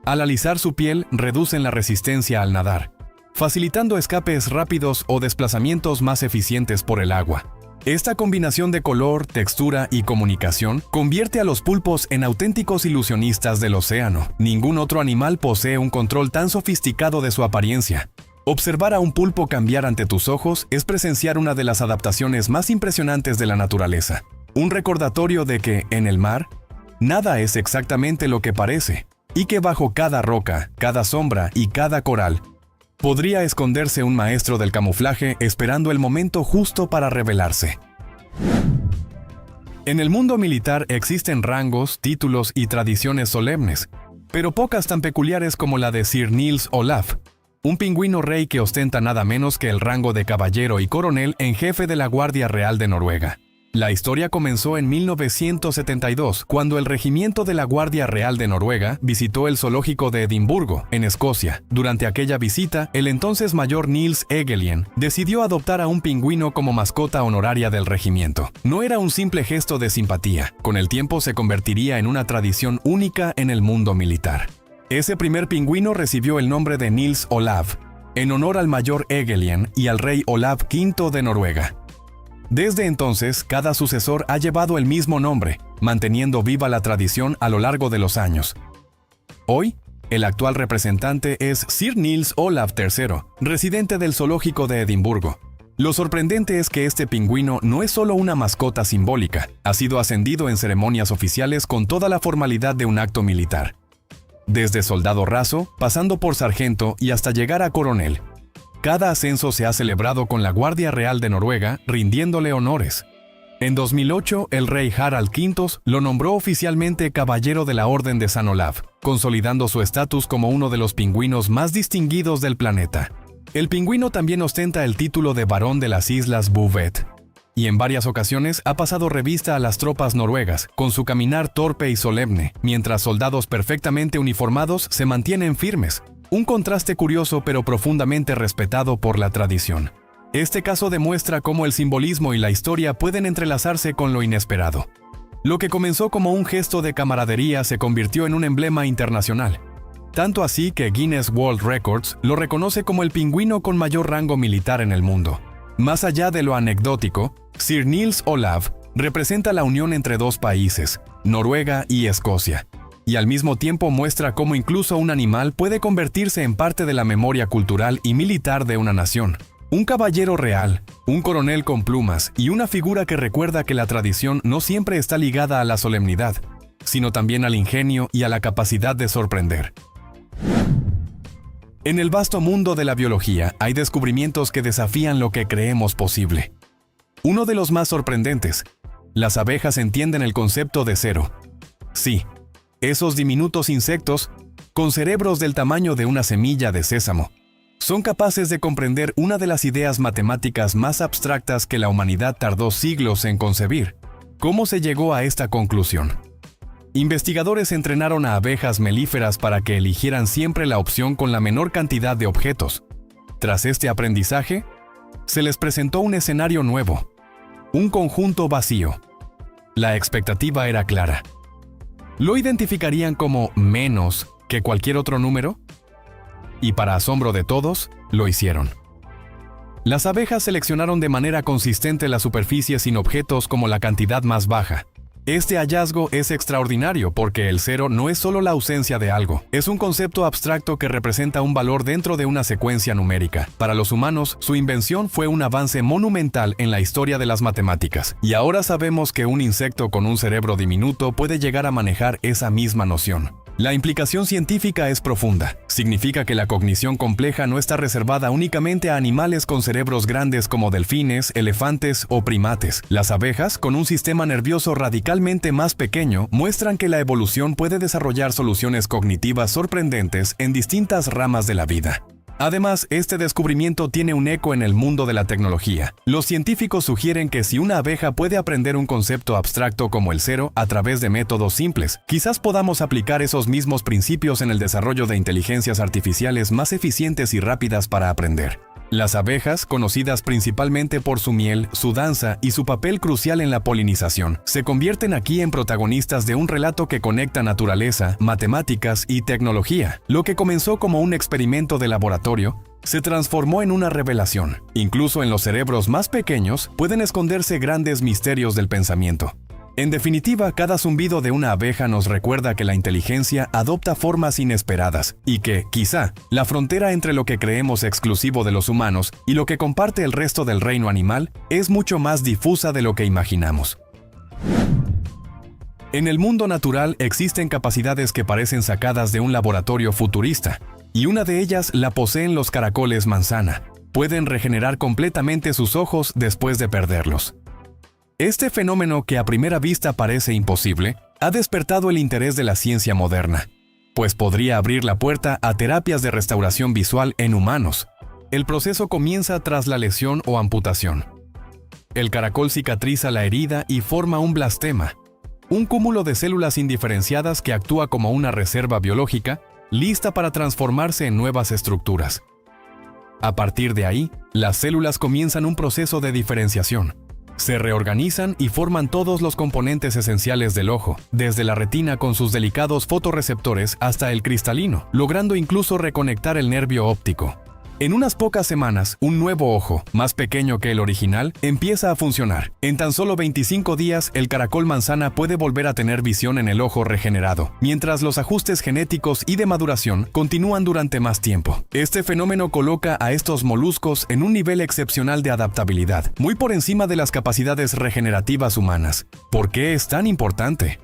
Al alisar su piel, reducen la resistencia al nadar, facilitando escapes rápidos o desplazamientos más eficientes por el agua. Esta combinación de color, textura y comunicación convierte a los pulpos en auténticos ilusionistas del océano. Ningún otro animal posee un control tan sofisticado de su apariencia. Observar a un pulpo cambiar ante tus ojos es presenciar una de las adaptaciones más impresionantes de la naturaleza. Un recordatorio de que, en el mar, nada es exactamente lo que parece, y que bajo cada roca, cada sombra y cada coral, podría esconderse un maestro del camuflaje esperando el momento justo para revelarse. En el mundo militar existen rangos, títulos y tradiciones solemnes, pero pocas tan peculiares como la de Sir Niels Olaf, un pingüino rey que ostenta nada menos que el rango de caballero y coronel en jefe de la Guardia Real de Noruega. La historia comenzó en 1972, cuando el regimiento de la Guardia Real de Noruega visitó el zoológico de Edimburgo, en Escocia. Durante aquella visita, el entonces mayor Niels Egelien decidió adoptar a un pingüino como mascota honoraria del regimiento. No era un simple gesto de simpatía, con el tiempo se convertiría en una tradición única en el mundo militar. Ese primer pingüino recibió el nombre de Niels Olav, en honor al mayor Egelien y al rey Olav V de Noruega. Desde entonces, cada sucesor ha llevado el mismo nombre, manteniendo viva la tradición a lo largo de los años. Hoy, el actual representante es Sir Niels Olav III, residente del zoológico de Edimburgo. Lo sorprendente es que este pingüino no es solo una mascota simbólica, ha sido ascendido en ceremonias oficiales con toda la formalidad de un acto militar. Desde soldado raso, pasando por sargento y hasta llegar a coronel. Cada ascenso se ha celebrado con la Guardia Real de Noruega, rindiéndole honores. En 2008, el rey Harald V lo nombró oficialmente Caballero de la Orden de San Olaf, consolidando su estatus como uno de los pingüinos más distinguidos del planeta. El pingüino también ostenta el título de Barón de las Islas Bouvet, y en varias ocasiones ha pasado revista a las tropas noruegas, con su caminar torpe y solemne, mientras soldados perfectamente uniformados se mantienen firmes. Un contraste curioso pero profundamente respetado por la tradición. Este caso demuestra cómo el simbolismo y la historia pueden entrelazarse con lo inesperado. Lo que comenzó como un gesto de camaradería se convirtió en un emblema internacional. Tanto así que Guinness World Records lo reconoce como el pingüino con mayor rango militar en el mundo. Más allá de lo anecdótico, Sir Niels Olav representa la unión entre dos países, Noruega y Escocia. y al mismo tiempo muestra cómo incluso un animal puede convertirse en parte de la memoria cultural y militar de una nación. Un caballero real, un coronel con plumas y una figura que recuerda que la tradición no siempre está ligada a la solemnidad, sino también al ingenio y a la capacidad de sorprender. En el vasto mundo de la biología hay descubrimientos que desafían lo que creemos posible. Uno de los más sorprendentes: las abejas entienden el concepto de cero. Sí, esos diminutos insectos, con cerebros del tamaño de una semilla de sésamo, son capaces de comprender una de las ideas matemáticas más abstractas que la humanidad tardó siglos en concebir. ¿Cómo se llegó a esta conclusión? Investigadores entrenaron a abejas melíferas para que eligieran siempre la opción con la menor cantidad de objetos. Tras este aprendizaje, se les presentó un escenario nuevo, un conjunto vacío. La expectativa era clara. ¿Lo identificarían como menos que cualquier otro número? Y para asombro de todos, lo hicieron. Las abejas seleccionaron de manera consistente la superficie sin objetos como la cantidad más baja. Este hallazgo es extraordinario porque el cero no es solo la ausencia de algo, es un concepto abstracto que representa un valor dentro de una secuencia numérica. Para los humanos, su invención fue un avance monumental en la historia de las matemáticas, y ahora sabemos que un insecto con un cerebro diminuto puede llegar a manejar esa misma noción. La implicación científica es profunda. Significa que la cognición compleja no está reservada únicamente a animales con cerebros grandes como delfines, elefantes o primates. Las abejas, con un sistema nervioso radicalmente más pequeño, muestran que la evolución puede desarrollar soluciones cognitivas sorprendentes en distintas ramas de la vida. Además, este descubrimiento tiene un eco en el mundo de la tecnología. Los científicos sugieren que si una abeja puede aprender un concepto abstracto como el cero a través de métodos simples, quizás podamos aplicar esos mismos principios en el desarrollo de inteligencias artificiales más eficientes y rápidas para aprender. Las abejas, conocidas principalmente por su miel, su danza y su papel crucial en la polinización, se convierten aquí en protagonistas de un relato que conecta naturaleza, matemáticas y tecnología. Lo que comenzó como un experimento de laboratorio se transformó en una revelación. Incluso en los cerebros más pequeños pueden esconderse grandes misterios del pensamiento. En definitiva, cada zumbido de una abeja nos recuerda que la inteligencia adopta formas inesperadas y que, quizá, la frontera entre lo que creemos exclusivo de los humanos y lo que comparte el resto del reino animal es mucho más difusa de lo que imaginamos. En el mundo natural existen capacidades que parecen sacadas de un laboratorio futurista, y una de ellas la poseen los caracoles manzana. Pueden regenerar completamente sus ojos después de perderlos. Este fenómeno, que a primera vista parece imposible, ha despertado el interés de la ciencia moderna, pues podría abrir la puerta a terapias de restauración visual en humanos. El proceso comienza tras la lesión o amputación. El caracol cicatriza la herida y forma un blastema, un cúmulo de células indiferenciadas que actúa como una reserva biológica, lista para transformarse en nuevas estructuras. A partir de ahí, las células comienzan un proceso de diferenciación. Se reorganizan y forman todos los componentes esenciales del ojo, desde la retina con sus delicados fotorreceptores hasta el cristalino, logrando incluso reconectar el nervio óptico. En unas pocas semanas, un nuevo ojo, más pequeño que el original, empieza a funcionar. En tan solo 25 días, el caracol manzana puede volver a tener visión en el ojo regenerado, mientras los ajustes genéticos y de maduración continúan durante más tiempo. Este fenómeno coloca a estos moluscos en un nivel excepcional de adaptabilidad, muy por encima de las capacidades regenerativas humanas. ¿Por qué es tan importante?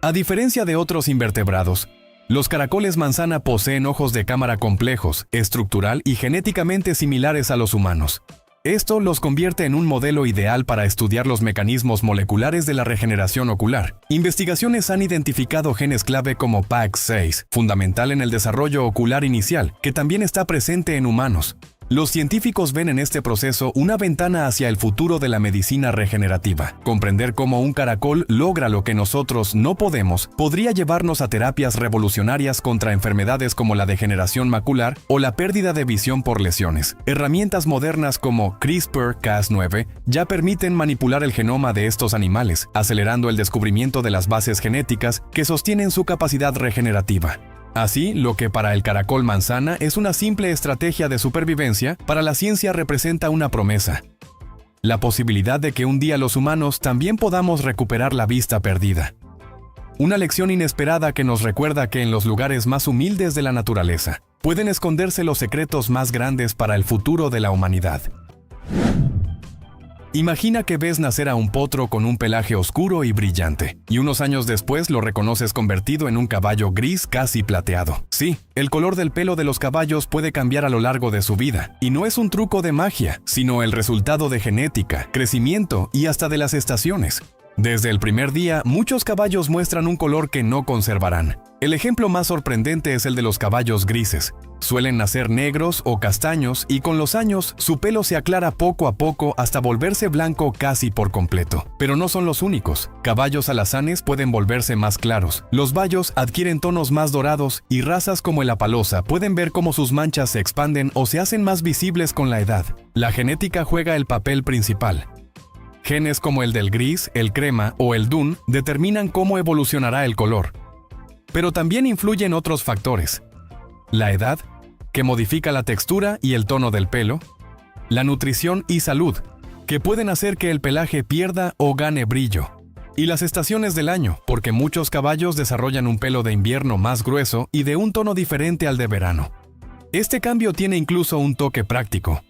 A diferencia de otros invertebrados, los caracoles manzana poseen ojos de cámara complejos, estructural y genéticamente similares a los humanos. Esto los convierte en un modelo ideal para estudiar los mecanismos moleculares de la regeneración ocular. Investigaciones han identificado genes clave como PAX6, fundamental en el desarrollo ocular inicial, que también está presente en humanos. Los científicos ven en este proceso una ventana hacia el futuro de la medicina regenerativa. Comprender cómo un caracol logra lo que nosotros no podemos podría llevarnos a terapias revolucionarias contra enfermedades como la degeneración macular o la pérdida de visión por lesiones. Herramientas modernas como CRISPR-Cas9 ya permiten manipular el genoma de estos animales, acelerando el descubrimiento de las bases genéticas que sostienen su capacidad regenerativa. Así, lo que para el caracol manzana es una simple estrategia de supervivencia, para la ciencia representa una promesa: la posibilidad de que un día los humanos también podamos recuperar la vista perdida. Una lección inesperada que nos recuerda que en los lugares más humildes de la naturaleza pueden esconderse los secretos más grandes para el futuro de la humanidad. Imagina que ves nacer a un potro con un pelaje oscuro y brillante, y unos años después lo reconoces convertido en un caballo gris casi plateado. Sí, el color del pelo de los caballos puede cambiar a lo largo de su vida, y no es un truco de magia, sino el resultado de genética, crecimiento y hasta de las estaciones. Desde el primer día, muchos caballos muestran un color que no conservarán. El ejemplo más sorprendente es el de los caballos grises. Suelen nacer negros o castaños y con los años su pelo se aclara poco a poco hasta volverse blanco casi por completo. Pero no son los únicos. Caballos alazanes pueden volverse más claros. Los bayos adquieren tonos más dorados y razas como el apalosa pueden ver cómo sus manchas se expanden o se hacen más visibles con la edad. La genética juega el papel principal. Genes como el del gris, el crema o el dun determinan cómo evolucionará el color. Pero también influyen otros factores. La edad, que modifica la textura y el tono del pelo. La nutrición y salud, que pueden hacer que el pelaje pierda o gane brillo. Y las estaciones del año, porque muchos caballos desarrollan un pelo de invierno más grueso y de un tono diferente al de verano. Este cambio tiene incluso un toque práctico.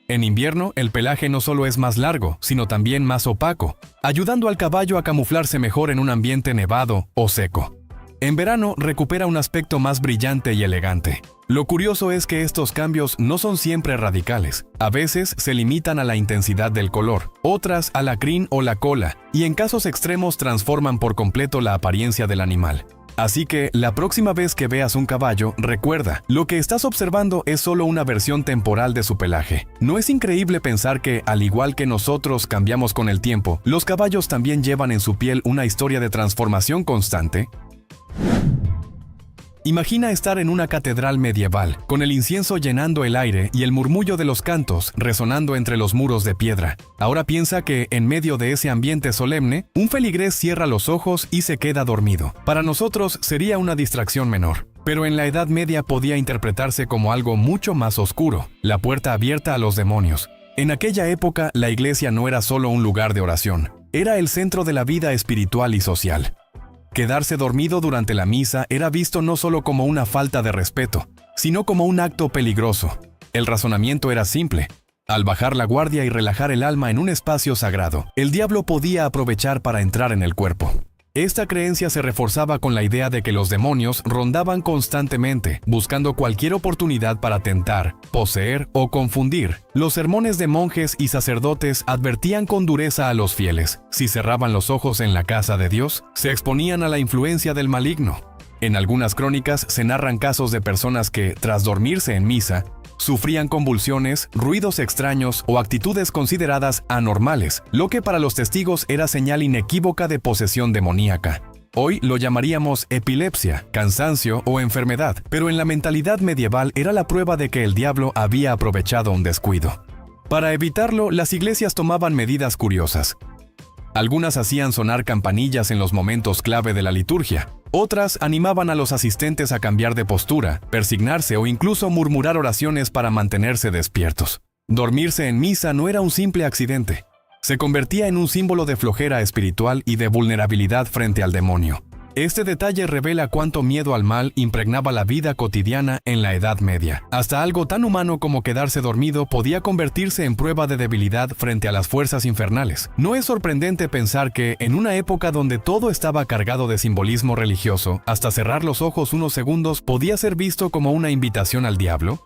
En invierno, el pelaje no solo es más largo, sino también más opaco, ayudando al caballo a camuflarse mejor en un ambiente nevado o seco. En verano, recupera un aspecto más brillante y elegante. Lo curioso es que estos cambios no son siempre radicales. A veces se limitan a la intensidad del color, otras a la crin o la cola, y en casos extremos transforman por completo la apariencia del animal. Así que, la próxima vez que veas un caballo, recuerda, lo que estás observando es solo una versión temporal de su pelaje. ¿No es increíble pensar que, al igual que nosotros cambiamos con el tiempo, los caballos también llevan en su piel una historia de transformación constante? Imagina estar en una catedral medieval, con el incienso llenando el aire y el murmullo de los cantos resonando entre los muros de piedra. Ahora piensa que, en medio de ese ambiente solemne, un feligrés cierra los ojos y se queda dormido. Para nosotros sería una distracción menor, pero en la Edad Media podía interpretarse como algo mucho más oscuro, la puerta abierta a los demonios. En aquella época, la iglesia no era solo un lugar de oración, era el centro de la vida espiritual y social. Quedarse dormido durante la misa era visto no solo como una falta de respeto, sino como un acto peligroso. El razonamiento era simple. Al bajar la guardia y relajar el alma en un espacio sagrado, el diablo podía aprovechar para entrar en el cuerpo. Esta creencia se reforzaba con la idea de que los demonios rondaban constantemente, buscando cualquier oportunidad para tentar, poseer o confundir. Los sermones de monjes y sacerdotes advertían con dureza a los fieles. Si cerraban los ojos en la casa de Dios, se exponían a la influencia del maligno. En algunas crónicas se narran casos de personas que, tras dormirse en misa, sufrían convulsiones, ruidos extraños o actitudes consideradas anormales, lo que para los testigos era señal inequívoca de posesión demoníaca. Hoy lo llamaríamos epilepsia, cansancio o enfermedad, pero en la mentalidad medieval era la prueba de que el diablo había aprovechado un descuido. Para evitarlo, las iglesias tomaban medidas curiosas. Algunas hacían sonar campanillas en los momentos clave de la liturgia. Otras animaban a los asistentes a cambiar de postura, persignarse o incluso murmurar oraciones para mantenerse despiertos. Dormirse en misa no era un simple accidente. Se convertía en un símbolo de flojera espiritual y de vulnerabilidad frente al demonio. Este detalle revela cuánto miedo al mal impregnaba la vida cotidiana en la Edad Media. Hasta algo tan humano como quedarse dormido podía convertirse en prueba de debilidad frente a las fuerzas infernales. ¿No es sorprendente pensar que, en una época donde todo estaba cargado de simbolismo religioso, hasta cerrar los ojos unos segundos podía ser visto como una invitación al diablo?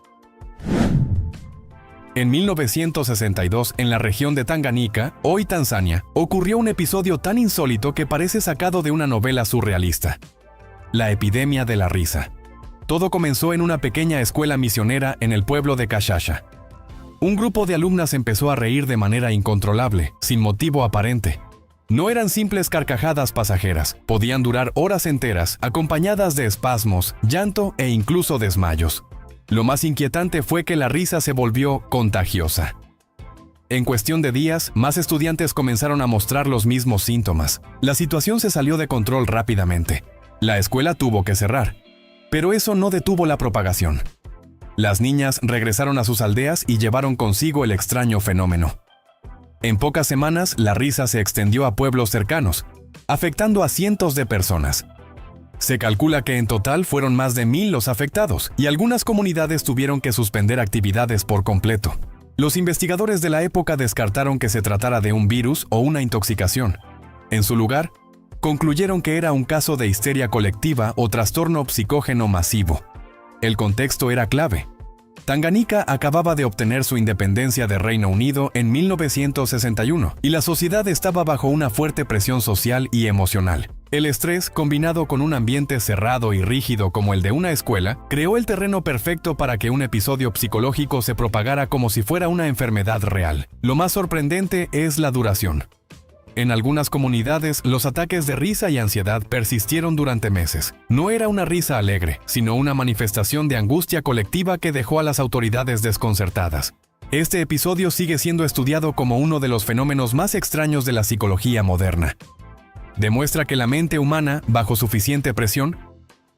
En 1962, en la región de Tanganica, hoy Tanzania, ocurrió un episodio tan insólito que parece sacado de una novela surrealista. La epidemia de la risa. Todo comenzó en una pequeña escuela misionera en el pueblo de Kashasha. Un grupo de alumnas empezó a reír de manera incontrolable, sin motivo aparente. No eran simples carcajadas pasajeras, podían durar horas enteras, acompañadas de espasmos, llanto e incluso desmayos. Lo más inquietante fue que la risa se volvió contagiosa. En cuestión de días, más estudiantes comenzaron a mostrar los mismos síntomas. La situación se salió de control rápidamente. La escuela tuvo que cerrar. Pero eso no detuvo la propagación. Las niñas regresaron a sus aldeas y llevaron consigo el extraño fenómeno. En pocas semanas, la risa se extendió a pueblos cercanos, afectando a cientos de personas. Se calcula que en total fueron más de 1000 los afectados, y algunas comunidades tuvieron que suspender actividades por completo. Los investigadores de la época descartaron que se tratara de un virus o una intoxicación. En su lugar, concluyeron que era un caso de histeria colectiva o trastorno psicógeno masivo. El contexto era clave. Tanganica acababa de obtener su independencia de Reino Unido en 1961 y la sociedad estaba bajo una fuerte presión social y emocional. El estrés, combinado con un ambiente cerrado y rígido como el de una escuela, creó el terreno perfecto para que un episodio psicológico se propagara como si fuera una enfermedad real. Lo más sorprendente es la duración. En algunas comunidades, los ataques de risa y ansiedad persistieron durante meses. No era una risa alegre, sino una manifestación de angustia colectiva que dejó a las autoridades desconcertadas. Este episodio sigue siendo estudiado como uno de los fenómenos más extraños de la psicología moderna. Demuestra que la mente humana, bajo suficiente presión,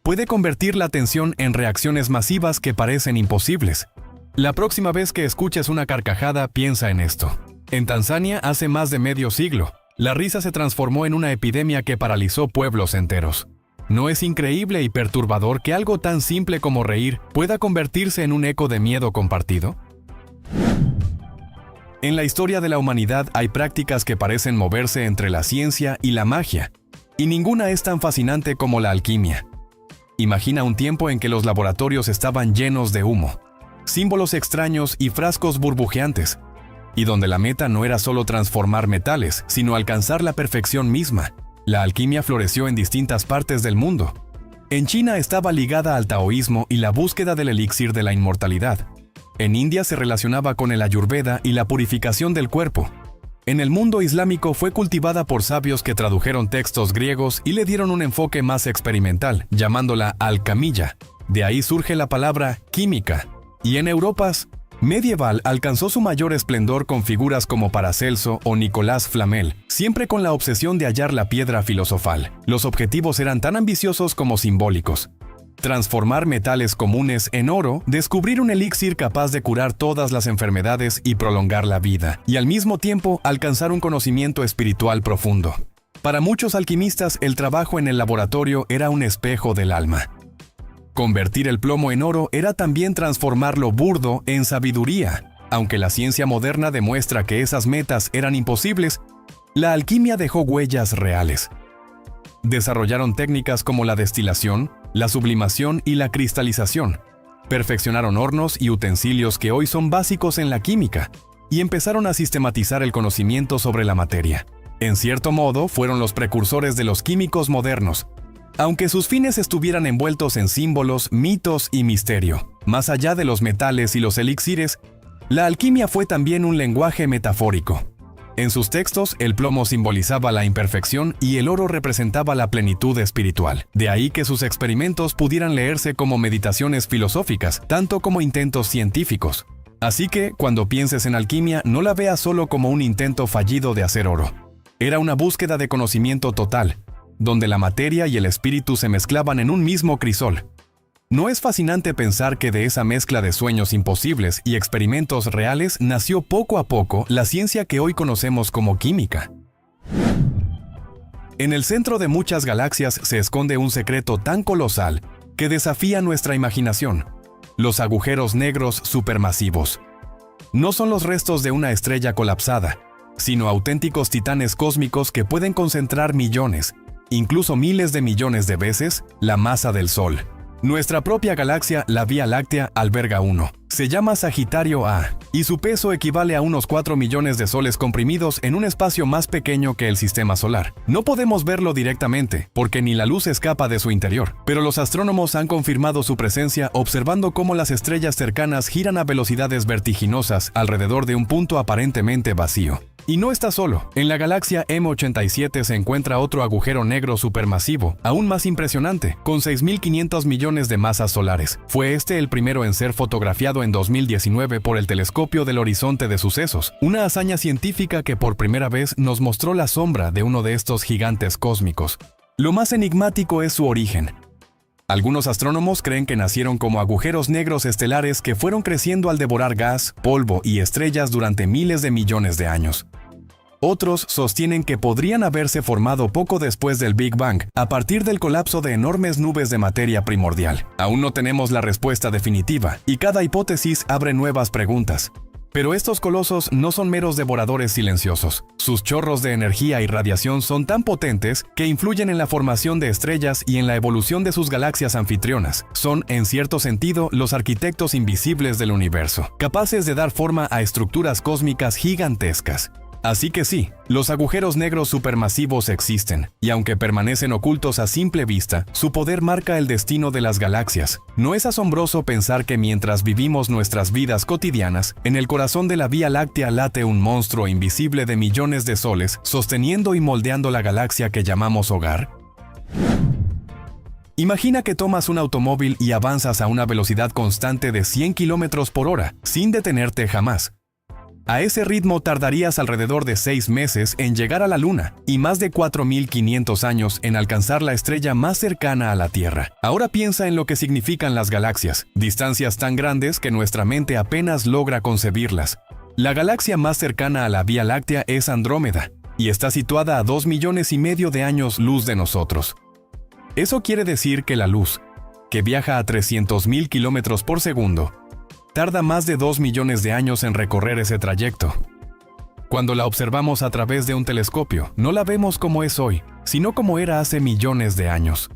puede convertir la tensión en reacciones masivas que parecen imposibles. La próxima vez que escuches una carcajada, piensa en esto. En Tanzania, hace más de medio siglo, la risa se transformó en una epidemia que paralizó pueblos enteros. ¿No es increíble y perturbador que algo tan simple como reír pueda convertirse en un eco de miedo compartido? En la historia de la humanidad hay prácticas que parecen moverse entre la ciencia y la magia, y ninguna es tan fascinante como la alquimia. Imagina un tiempo en que los laboratorios estaban llenos de humo, símbolos extraños y frascos burbujeantes, y donde la meta no era solo transformar metales, sino alcanzar la perfección misma. La alquimia floreció en distintas partes del mundo. En China estaba ligada al taoísmo y la búsqueda del elixir de la inmortalidad. En India se relacionaba con el ayurveda y la purificación del cuerpo. En el mundo islámico fue cultivada por sabios que tradujeron textos griegos y le dieron un enfoque más experimental, llamándola alcamilla. De ahí surge la palabra química. Y en Europa medieval alcanzó su mayor esplendor con figuras como Paracelso o Nicolás Flamel, siempre con la obsesión de hallar la piedra filosofal. Los objetivos eran tan ambiciosos como simbólicos. Transformar metales comunes en oro, descubrir un elixir capaz de curar todas las enfermedades y prolongar la vida, y al mismo tiempo alcanzar un conocimiento espiritual profundo. Para muchos alquimistas, el trabajo en el laboratorio era un espejo del alma. Convertir el plomo en oro era también transformar lo burdo en sabiduría. Aunque la ciencia moderna demuestra que esas metas eran imposibles, la alquimia dejó huellas reales. Desarrollaron técnicas como la destilación, la sublimación y la cristalización. Perfeccionaron hornos y utensilios que hoy son básicos en la química, y empezaron a sistematizar el conocimiento sobre la materia. En cierto modo, fueron los precursores de los químicos modernos, aunque sus fines estuvieran envueltos en símbolos, mitos y misterio. Más allá de los metales y los elixires, la alquimia fue también un lenguaje metafórico. En sus textos, el plomo simbolizaba la imperfección y el oro representaba la plenitud espiritual. De ahí que sus experimentos pudieran leerse como meditaciones filosóficas, tanto como intentos científicos. Así que, cuando pienses en alquimia, no la veas solo como un intento fallido de hacer oro. Era una búsqueda de conocimiento total, donde la materia y el espíritu se mezclaban en un mismo crisol. ¿No es fascinante pensar que de esa mezcla de sueños imposibles y experimentos reales nació poco a poco la ciencia que hoy conocemos como química? En el centro de muchas galaxias se esconde un secreto tan colosal que desafía nuestra imaginación: los agujeros negros supermasivos. No son los restos de una estrella colapsada, sino auténticos titanes cósmicos que pueden concentrar millones, incluso miles de millones de veces, la masa del Sol. Nuestra propia galaxia, la Vía Láctea, alberga uno. Se llama Sagitario A, y su peso equivale a unos 4 millones de soles comprimidos en un espacio más pequeño que el sistema solar. No podemos verlo directamente, porque ni la luz escapa de su interior, pero los astrónomos han confirmado su presencia observando cómo las estrellas cercanas giran a velocidades vertiginosas alrededor de un punto aparentemente vacío. Y no está solo. En la galaxia M87 se encuentra otro agujero negro supermasivo, aún más impresionante, con 6.500 millones de masas solares. Fue este el primero en ser fotografiado en 2019 por el Telescopio del Horizonte de Sucesos, una hazaña científica que por primera vez nos mostró la sombra de uno de estos gigantes cósmicos. Lo más enigmático es su origen. Algunos astrónomos creen que nacieron como agujeros negros estelares que fueron creciendo al devorar gas, polvo y estrellas durante miles de millones de años. Otros sostienen que podrían haberse formado poco después del Big Bang, a partir del colapso de enormes nubes de materia primordial. Aún no tenemos la respuesta definitiva, y cada hipótesis abre nuevas preguntas. Pero estos colosos no son meros devoradores silenciosos. Sus chorros de energía y radiación son tan potentes que influyen en la formación de estrellas y en la evolución de sus galaxias anfitrionas. Son, en cierto sentido, los arquitectos invisibles del universo, capaces de dar forma a estructuras cósmicas gigantescas. Así que sí, los agujeros negros supermasivos existen, y aunque permanecen ocultos a simple vista, su poder marca el destino de las galaxias. ¿No es asombroso pensar que mientras vivimos nuestras vidas cotidianas, en el corazón de la Vía Láctea late un monstruo invisible de millones de soles, sosteniendo y moldeando la galaxia que llamamos hogar? Imagina que tomas un automóvil y avanzas a una velocidad constante de 100 km por hora, sin detenerte jamás. A ese ritmo tardarías alrededor de 6 meses en llegar a la Luna y más de 4.500 años en alcanzar la estrella más cercana a la Tierra. Ahora piensa en lo que significan las galaxias, distancias tan grandes que nuestra mente apenas logra concebirlas. La galaxia más cercana a la Vía Láctea es Andrómeda y está situada a 2,5 millones de años luz de nosotros. Eso quiere decir que la luz, que viaja a 300.000 km por segundo, tarda más de 2 millones de años en recorrer ese trayecto. Cuando la observamos a través de un telescopio, no la vemos como es hoy, sino como era hace millones de años,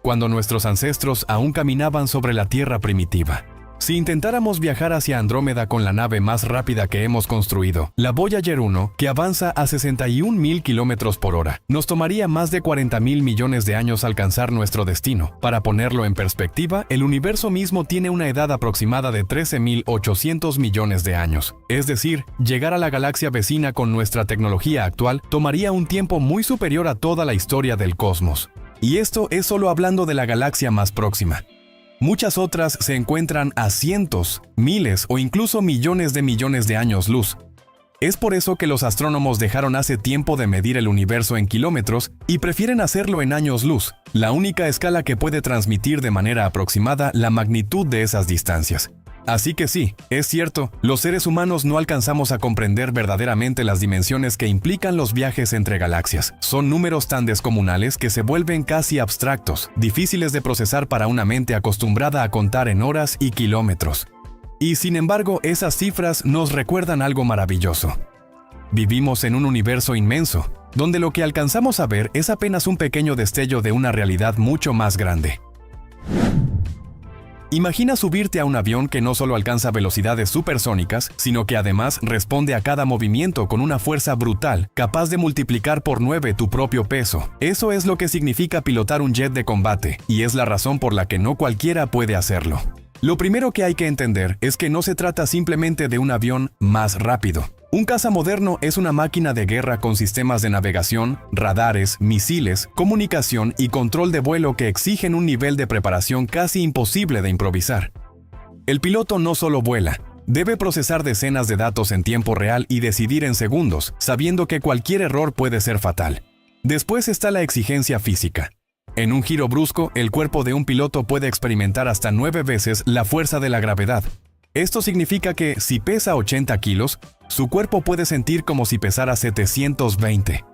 cuando nuestros ancestros aún caminaban sobre la Tierra primitiva. Si intentáramos viajar hacia Andrómeda con la nave más rápida que hemos construido, la Voyager 1, que avanza a 61.000 km por hora, nos tomaría más de 40.000 millones de años alcanzar nuestro destino. Para ponerlo en perspectiva, el universo mismo tiene una edad aproximada de 13.800 millones de años. Es decir, llegar a la galaxia vecina con nuestra tecnología actual tomaría un tiempo muy superior a toda la historia del cosmos. Y esto es solo hablando de la galaxia más próxima. Muchas otras se encuentran a cientos, miles o incluso millones de años luz. Es por eso que los astrónomos dejaron hace tiempo de medir el universo en kilómetros y prefieren hacerlo en años luz, la única escala que puede transmitir de manera aproximada la magnitud de esas distancias. Así que sí, es cierto, los seres humanos no alcanzamos a comprender verdaderamente las dimensiones que implican los viajes entre galaxias. Son números tan descomunales que se vuelven casi abstractos, difíciles de procesar para una mente acostumbrada a contar en horas y kilómetros. Y sin embargo, esas cifras nos recuerdan algo maravilloso. Vivimos en un universo inmenso, donde lo que alcanzamos a ver es apenas un pequeño destello de una realidad mucho más grande. Imagina subirte a un avión que no solo alcanza velocidades supersónicas, sino que además responde a cada movimiento con una fuerza brutal, capaz de multiplicar por 9 tu propio peso. Eso es lo que significa pilotar un jet de combate, y es la razón por la que no cualquiera puede hacerlo. Lo primero que hay que entender es que no se trata simplemente de un avión más rápido. Un caza moderno es una máquina de guerra con sistemas de navegación, radares, misiles, comunicación y control de vuelo que exigen un nivel de preparación casi imposible de improvisar. El piloto no solo vuela, debe procesar decenas de datos en tiempo real y decidir en segundos, sabiendo que cualquier error puede ser fatal. Después está la exigencia física. En un giro brusco, el cuerpo de un piloto puede experimentar hasta 9 veces la fuerza de la gravedad. Esto significa que, si pesa 80 kilos, su cuerpo puede sentir como si pesara 720.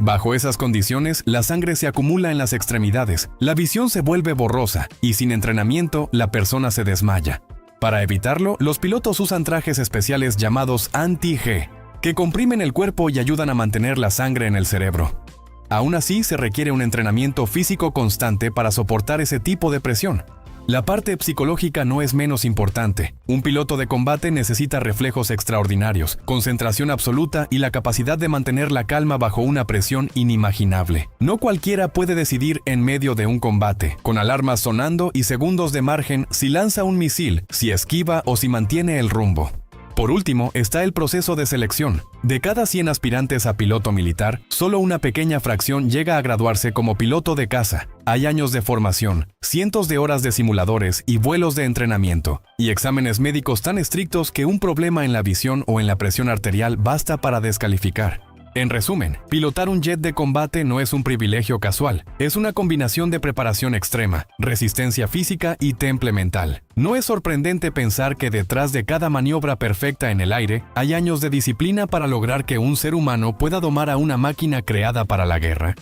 Bajo esas condiciones, la sangre se acumula en las extremidades, la visión se vuelve borrosa y sin entrenamiento, la persona se desmaya. Para evitarlo, los pilotos usan trajes especiales llamados anti-G, que comprimen el cuerpo y ayudan a mantener la sangre en el cerebro. Aún así, se requiere un entrenamiento físico constante para soportar ese tipo de presión. La parte psicológica no es menos importante. Un piloto de combate necesita reflejos extraordinarios, concentración absoluta y la capacidad de mantener la calma bajo una presión inimaginable. No cualquiera puede decidir en medio de un combate, con alarmas sonando y segundos de margen, si lanza un misil, si esquiva o si mantiene el rumbo. Por último, está el proceso de selección. De cada 100 aspirantes a piloto militar, solo una pequeña fracción llega a graduarse como piloto de caza. Hay años de formación, cientos de horas de simuladores y vuelos de entrenamiento, y exámenes médicos tan estrictos que un problema en la visión o en la presión arterial basta para descalificar. En resumen, pilotar un jet de combate no es un privilegio casual, es una combinación de preparación extrema, resistencia física y temple mental. No es sorprendente pensar que detrás de cada maniobra perfecta en el aire hay años de disciplina para lograr que un ser humano pueda domar a una máquina creada para la guerra.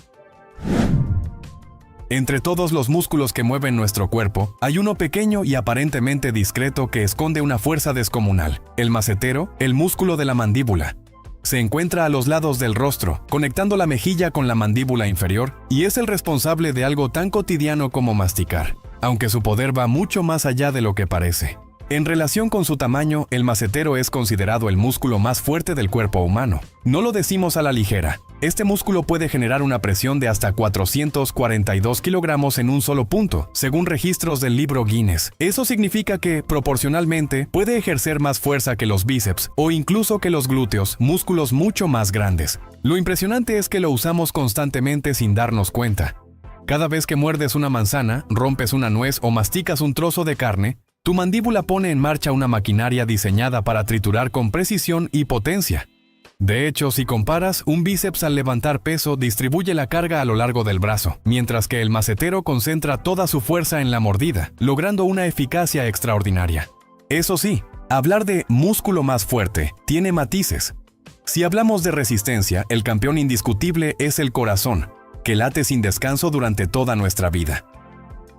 Entre todos los músculos que mueven nuestro cuerpo, hay uno pequeño y aparentemente discreto que esconde una fuerza descomunal: el macetero, el músculo de la mandíbula. Se encuentra a los lados del rostro, conectando la mejilla con la mandíbula inferior, y es el responsable de algo tan cotidiano como masticar, aunque su poder va mucho más allá de lo que parece. En relación con su tamaño, el macetero es considerado el músculo más fuerte del cuerpo humano. No lo decimos a la ligera. Este músculo puede generar una presión de hasta 442 kilogramos en un solo punto, según registros del libro Guinness. Eso significa que, proporcionalmente, puede ejercer más fuerza que los bíceps o incluso que los glúteos, músculos mucho más grandes. Lo impresionante es que lo usamos constantemente sin darnos cuenta. Cada vez que muerdes una manzana, rompes una nuez o masticas un trozo de carne, tu mandíbula pone en marcha una maquinaria diseñada para triturar con precisión y potencia. De hecho, si comparas, un bíceps al levantar peso distribuye la carga a lo largo del brazo, mientras que el macetero concentra toda su fuerza en la mordida, logrando una eficacia extraordinaria. Eso sí, hablar de músculo más fuerte tiene matices. Si hablamos de resistencia, el campeón indiscutible es el corazón, que late sin descanso durante toda nuestra vida.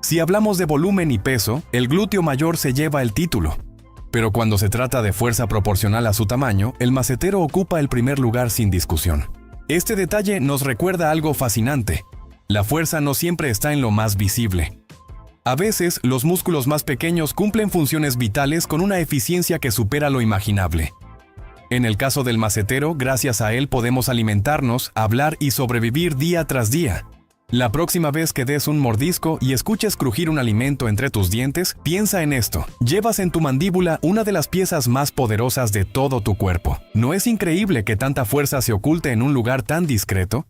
Si hablamos de volumen y peso, el glúteo mayor se lleva el título. Pero cuando se trata de fuerza proporcional a su tamaño, el macetero ocupa el primer lugar sin discusión. Este detalle nos recuerda algo fascinante. La fuerza no siempre está en lo más visible. A veces, los músculos más pequeños cumplen funciones vitales con una eficiencia que supera lo imaginable. En el caso del macetero, gracias a él podemos alimentarnos, hablar y sobrevivir día tras día. La próxima vez que des un mordisco y escuches crujir un alimento entre tus dientes, piensa en esto. Llevas en tu mandíbula una de las piezas más poderosas de todo tu cuerpo. ¿No es increíble que tanta fuerza se oculte en un lugar tan discreto?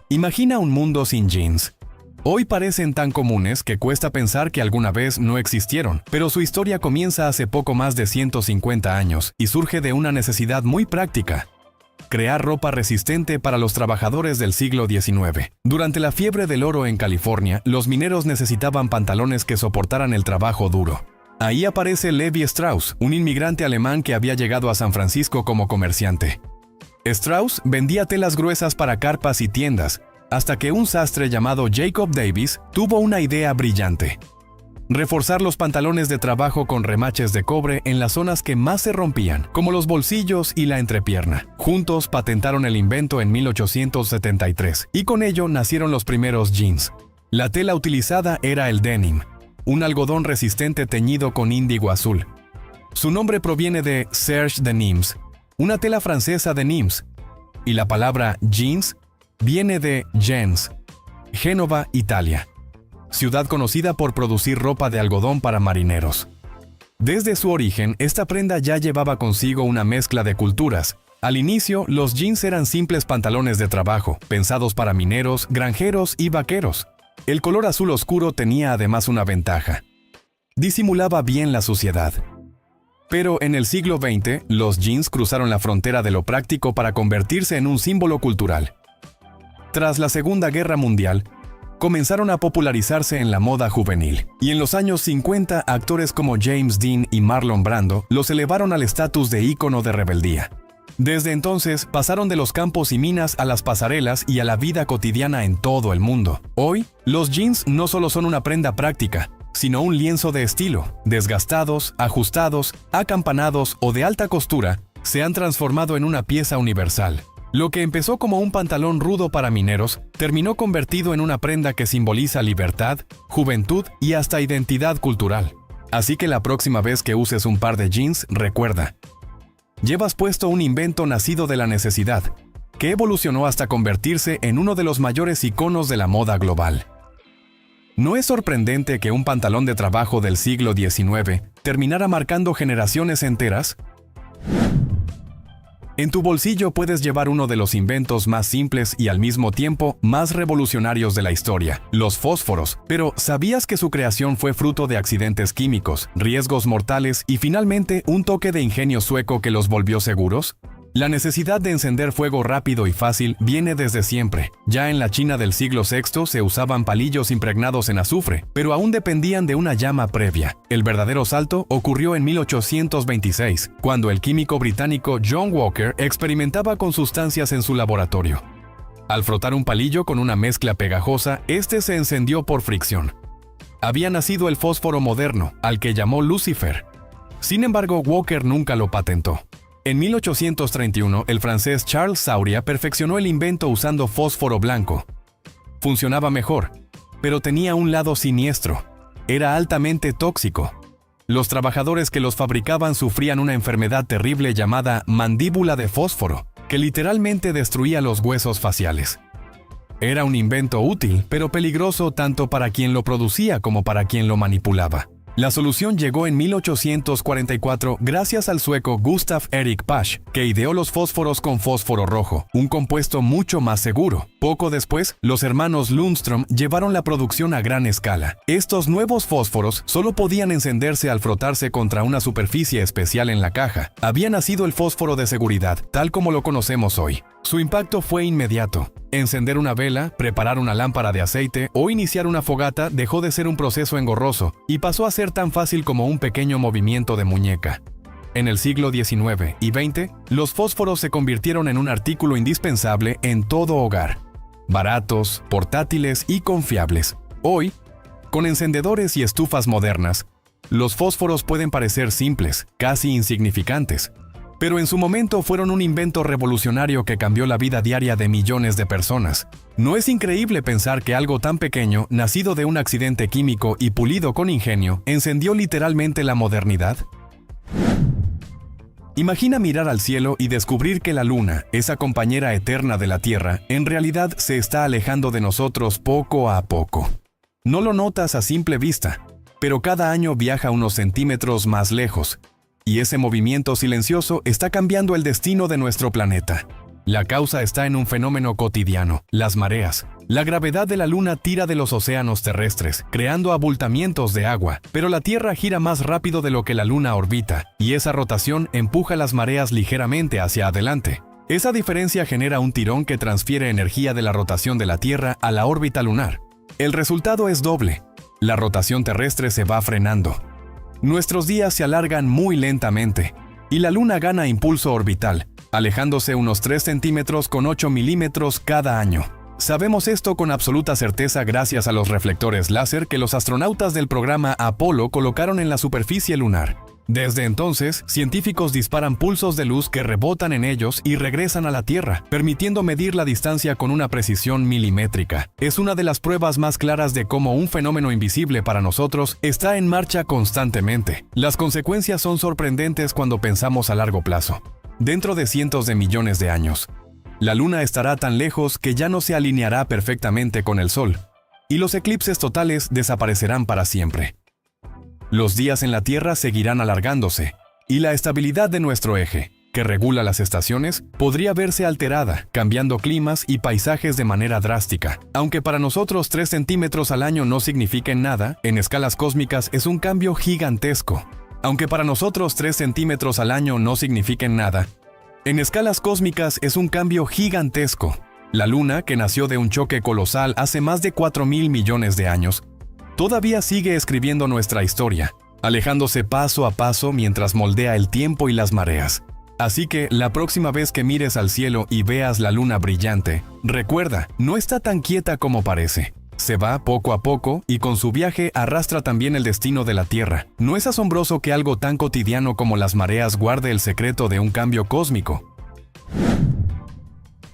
Imagina un mundo sin jeans. Hoy parecen tan comunes que cuesta pensar que alguna vez no existieron, pero su historia comienza hace poco más de 150 años y surge de una necesidad muy práctica: crear ropa resistente para los trabajadores del siglo XIX. Durante la fiebre del oro en California, los mineros necesitaban pantalones que soportaran el trabajo duro. Ahí aparece Levi Strauss, un inmigrante alemán que había llegado a San Francisco como comerciante. Strauss vendía telas gruesas para carpas y tiendas, hasta que un sastre llamado Jacob Davis tuvo una idea brillante: reforzar los pantalones de trabajo con remaches de cobre en las zonas que más se rompían, como los bolsillos y la entrepierna. Juntos patentaron el invento en 1873, y con ello nacieron los primeros jeans. La tela utilizada era el denim, un algodón resistente teñido con índigo azul. Su nombre proviene de Serge de Nîmes, una tela francesa de Nîmes, y la palabra jeans viene de Gens, Génova, Italia, ciudad conocida por producir ropa de algodón para marineros. Desde su origen, esta prenda ya llevaba consigo una mezcla de culturas. Al inicio, los jeans eran simples pantalones de trabajo, pensados para mineros, granjeros y vaqueros. El color azul oscuro tenía además una ventaja: disimulaba bien la suciedad. Pero en el siglo XX, los jeans cruzaron la frontera de lo práctico para convertirse en un símbolo cultural. Tras la Segunda Guerra Mundial, comenzaron a popularizarse en la moda juvenil, y en los años 50 actores como James Dean y Marlon Brando los elevaron al estatus de ícono de rebeldía. Desde entonces pasaron de los campos y minas a las pasarelas y a la vida cotidiana en todo el mundo. Hoy, los jeans no solo son una prenda práctica, sino un lienzo de estilo. Desgastados, ajustados, acampanados o de alta costura, se han transformado en una pieza universal. Lo que empezó como un pantalón rudo para mineros, terminó convertido en una prenda que simboliza libertad, juventud y hasta identidad cultural. Así que la próxima vez que uses un par de jeans, recuerda: llevas puesto un invento nacido de la necesidad, que evolucionó hasta convertirse en uno de los mayores iconos de la moda global. ¿No es sorprendente que un pantalón de trabajo del siglo XIX terminara marcando generaciones enteras? En tu bolsillo puedes llevar uno de los inventos más simples y al mismo tiempo más revolucionarios de la historia: los fósforos. Pero ¿sabías que su creación fue fruto de accidentes químicos, riesgos mortales y finalmente un toque de ingenio sueco que los volvió seguros? La necesidad de encender fuego rápido y fácil viene desde siempre. Ya en la China del siglo VI se usaban palillos impregnados en azufre, pero aún dependían de una llama previa. El verdadero salto ocurrió en 1826, cuando el químico británico John Walker experimentaba con sustancias en su laboratorio. Al frotar un palillo con una mezcla pegajosa, este se encendió por fricción. Había nacido el fósforo moderno, al que llamó Lucifer. Sin embargo, Walker nunca lo patentó. En 1831, el francés Charles Sauria perfeccionó el invento usando fósforo blanco. Funcionaba mejor, pero tenía un lado siniestro. Era altamente tóxico. Los trabajadores que los fabricaban sufrían una enfermedad terrible llamada mandíbula de fósforo, que literalmente destruía los huesos faciales. Era un invento útil, pero peligroso tanto para quien lo producía como para quien lo manipulaba. La solución llegó en 1844 gracias al sueco Gustav Erik Pasch, que ideó los fósforos con fósforo rojo, un compuesto mucho más seguro. Poco después, los hermanos Lundström llevaron la producción a gran escala. Estos nuevos fósforos solo podían encenderse al frotarse contra una superficie especial en la caja. Había nacido el fósforo de seguridad, tal como lo conocemos hoy. Su impacto fue inmediato. Encender una vela, preparar una lámpara de aceite o iniciar una fogata dejó de ser un proceso engorroso y pasó a ser tan fácil como un pequeño movimiento de muñeca. En el siglo XIX y XX, los fósforos se convirtieron en un artículo indispensable en todo hogar. Baratos, portátiles y confiables. Hoy, con encendedores y estufas modernas, los fósforos pueden parecer simples, casi insignificantes. Pero en su momento fueron un invento revolucionario que cambió la vida diaria de millones de personas. ¿No es increíble pensar que algo tan pequeño, nacido de un accidente químico y pulido con ingenio, encendió literalmente la modernidad? Imagina mirar al cielo y descubrir que la luna, esa compañera eterna de la Tierra, en realidad se está alejando de nosotros poco a poco. No lo notas a simple vista, pero cada año viaja unos centímetros más lejos. Y ese movimiento silencioso está cambiando el destino de nuestro planeta. La causa está en un fenómeno cotidiano, las mareas. La gravedad de la Luna tira de los océanos terrestres, creando abultamientos de agua, pero la Tierra gira más rápido de lo que la Luna orbita, y esa rotación empuja las mareas ligeramente hacia adelante. Esa diferencia genera un tirón que transfiere energía de la rotación de la Tierra a la órbita lunar. El resultado es doble. La rotación terrestre se va frenando. Nuestros días se alargan muy lentamente, y la Luna gana impulso orbital, alejándose unos 3 centímetros con 8 milímetros cada año. Sabemos esto con absoluta certeza gracias a los reflectores láser que los astronautas del programa Apolo colocaron en la superficie lunar. Desde entonces, científicos disparan pulsos de luz que rebotan en ellos y regresan a la Tierra, permitiendo medir la distancia con una precisión milimétrica. Es una de las pruebas más claras de cómo un fenómeno invisible para nosotros está en marcha constantemente. Las consecuencias son sorprendentes cuando pensamos a largo plazo. Dentro de cientos de millones de años, la Luna estará tan lejos que ya no se alineará perfectamente con el Sol, y los eclipses totales desaparecerán para siempre. Los días en la Tierra seguirán alargándose, y la estabilidad de nuestro eje, que regula las estaciones, podría verse alterada, cambiando climas y paisajes de manera drástica. Aunque para nosotros 3 centímetros al año no signifiquen nada, en escalas cósmicas es un cambio gigantesco. Aunque para nosotros 3 centímetros al año no signifiquen nada, en escalas cósmicas es un cambio gigantesco. La Luna, que nació de un choque colosal hace más de 4.000 millones de años, todavía sigue escribiendo nuestra historia, alejándose paso a paso mientras moldea el tiempo y las mareas. Así que, la próxima vez que mires al cielo y veas la Luna brillante, recuerda, no está tan quieta como parece. Se va poco a poco y con su viaje arrastra también el destino de la Tierra. ¿No es asombroso que algo tan cotidiano como las mareas guarde el secreto de un cambio cósmico?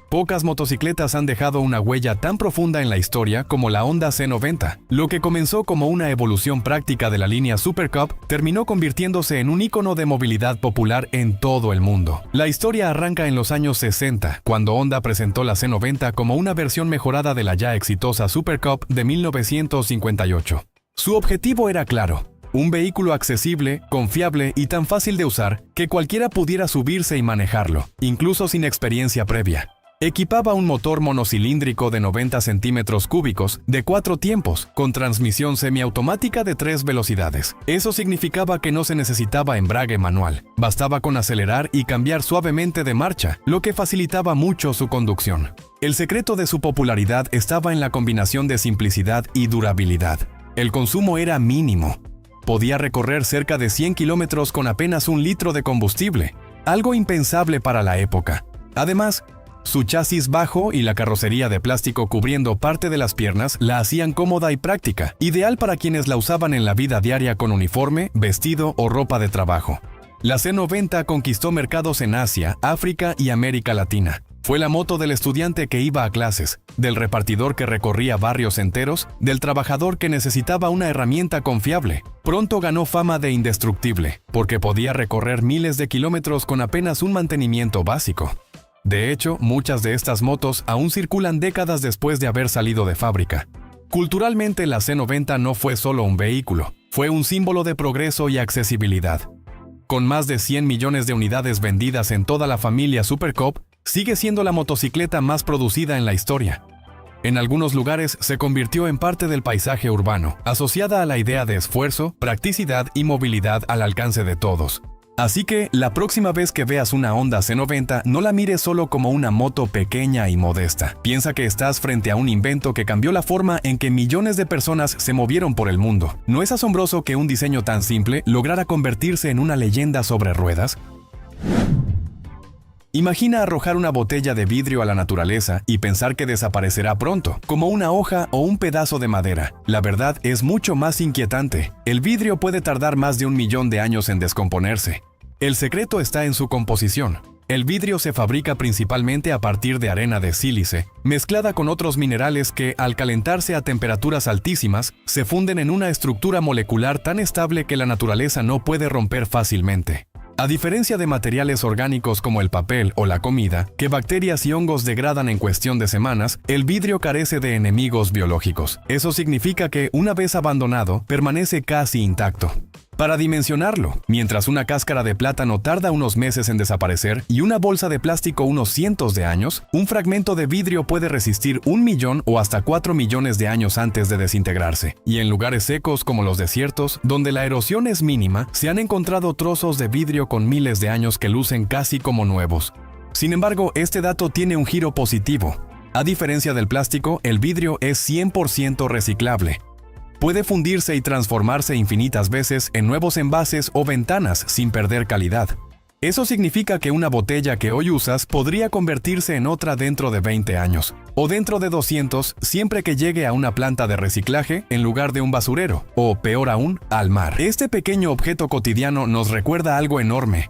Pocas motocicletas han dejado una huella tan profunda en la historia como la Honda C90. Lo que comenzó como una evolución práctica de la línea Super Cup terminó convirtiéndose en un ícono de movilidad popular en todo el mundo. La historia arranca en los años 60, cuando Honda presentó la C90 como una versión mejorada de la ya exitosa Super Cup de 1958. Su objetivo era claro: un vehículo accesible, confiable y tan fácil de usar que cualquiera pudiera subirse y manejarlo, incluso sin experiencia previa. Equipaba un motor monocilíndrico de 90 centímetros cúbicos de 4 tiempos, con transmisión semiautomática de 3 velocidades. Eso significaba que no se necesitaba embrague manual. Bastaba con acelerar y cambiar suavemente de marcha, lo que facilitaba mucho su conducción. El secreto de su popularidad estaba en la combinación de simplicidad y durabilidad. El consumo era mínimo. Podía recorrer cerca de 100 kilómetros con apenas 1 litro de combustible, algo impensable para la época. Además, su chasis bajo y la carrocería de plástico cubriendo parte de las piernas la hacían cómoda y práctica, ideal para quienes la usaban en la vida diaria con uniforme, vestido o ropa de trabajo. La C90 conquistó mercados en Asia, África y América Latina. Fue la moto del estudiante que iba a clases, del repartidor que recorría barrios enteros, del trabajador que necesitaba una herramienta confiable. Pronto ganó fama de indestructible, porque podía recorrer miles de kilómetros con apenas un mantenimiento básico. De hecho, muchas de estas motos aún circulan décadas después de haber salido de fábrica. Culturalmente, la C90 no fue solo un vehículo, fue un símbolo de progreso y accesibilidad. Con más de 100 millones de unidades vendidas en toda la familia Super Cub, sigue siendo la motocicleta más producida en la historia. En algunos lugares se convirtió en parte del paisaje urbano, asociada a la idea de esfuerzo, practicidad y movilidad al alcance de todos. Así que, la próxima vez que veas una Honda C90, no la mires solo como una moto pequeña y modesta. Piensa que estás frente a un invento que cambió la forma en que millones de personas se movieron por el mundo. ¿No es asombroso que un diseño tan simple lograra convertirse en una leyenda sobre ruedas? Imagina arrojar una botella de vidrio a la naturaleza y pensar que desaparecerá pronto, como una hoja o un pedazo de madera. La verdad es mucho más inquietante. El vidrio puede tardar más de 1 millón de años en descomponerse. El secreto está en su composición. El vidrio se fabrica principalmente a partir de arena de sílice, mezclada con otros minerales que, al calentarse a temperaturas altísimas, se funden en una estructura molecular tan estable que la naturaleza no puede romper fácilmente. A diferencia de materiales orgánicos como el papel o la comida, que bacterias y hongos degradan en cuestión de semanas, el vidrio carece de enemigos biológicos. Eso significa que, una vez abandonado, permanece casi intacto. Para dimensionarlo, mientras una cáscara de plátano tarda unos meses en desaparecer y una bolsa de plástico unos cientos de años, un fragmento de vidrio puede resistir 1 millón o hasta 4 millones de años antes de desintegrarse. Y en lugares secos como los desiertos, donde la erosión es mínima, se han encontrado trozos de vidrio con miles de años que lucen casi como nuevos. Sin embargo, este dato tiene un giro positivo. A diferencia del plástico, el vidrio es 100% reciclable. Puede fundirse y transformarse infinitas veces en nuevos envases o ventanas sin perder calidad. Eso significa que una botella que hoy usas podría convertirse en otra dentro de 20 años, o dentro de 200 siempre que llegue a una planta de reciclaje en lugar de un basurero, o peor aún, al mar. Este pequeño objeto cotidiano nos recuerda algo enorme.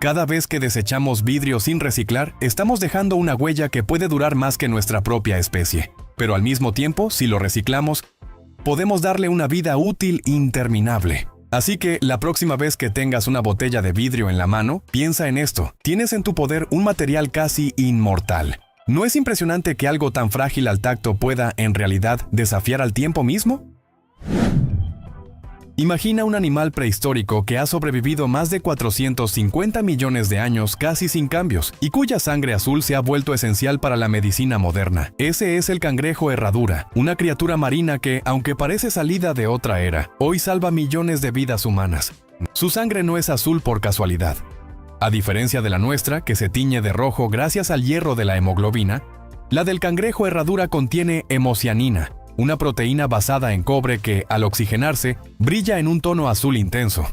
Cada vez que desechamos vidrio sin reciclar, estamos dejando una huella que puede durar más que nuestra propia especie. Pero al mismo tiempo, si lo reciclamos, podemos darle una vida útil interminable. Así que, la próxima vez que tengas una botella de vidrio en la mano, piensa en esto. Tienes en tu poder un material casi inmortal. ¿No es impresionante que algo tan frágil al tacto pueda, en realidad, desafiar al tiempo mismo? Imagina un animal prehistórico que ha sobrevivido más de 450 millones de años casi sin cambios y cuya sangre azul se ha vuelto esencial para la medicina moderna. Ese es el cangrejo herradura, una criatura marina que, aunque parece salida de otra era, hoy salva millones de vidas humanas. Su sangre no es azul por casualidad. A diferencia de la nuestra, que se tiñe de rojo gracias al hierro de la hemoglobina, la del cangrejo herradura contiene hemocianina, una proteína basada en cobre que, al oxigenarse, brilla en un tono azul intenso.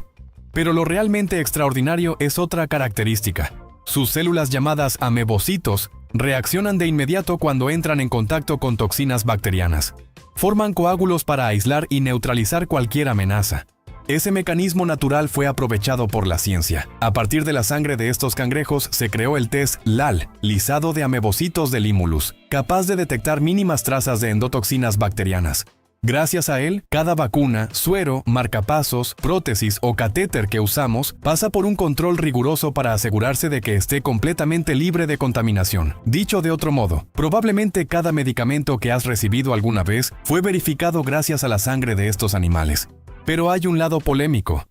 Pero lo realmente extraordinario es otra característica. Sus células llamadas amebocitos reaccionan de inmediato cuando entran en contacto con toxinas bacterianas. Forman coágulos para aislar y neutralizar cualquier amenaza. Ese mecanismo natural fue aprovechado por la ciencia. A partir de la sangre de estos cangrejos se creó el test LAL, lisado de amebocitos del Limulus, capaz de detectar mínimas trazas de endotoxinas bacterianas. Gracias a él, cada vacuna, suero, marcapasos, prótesis o catéter que usamos pasa por un control riguroso para asegurarse de que esté completamente libre de contaminación. Dicho de otro modo, probablemente cada medicamento que has recibido alguna vez fue verificado gracias a la sangre de estos animales. Pero hay un lado polémico.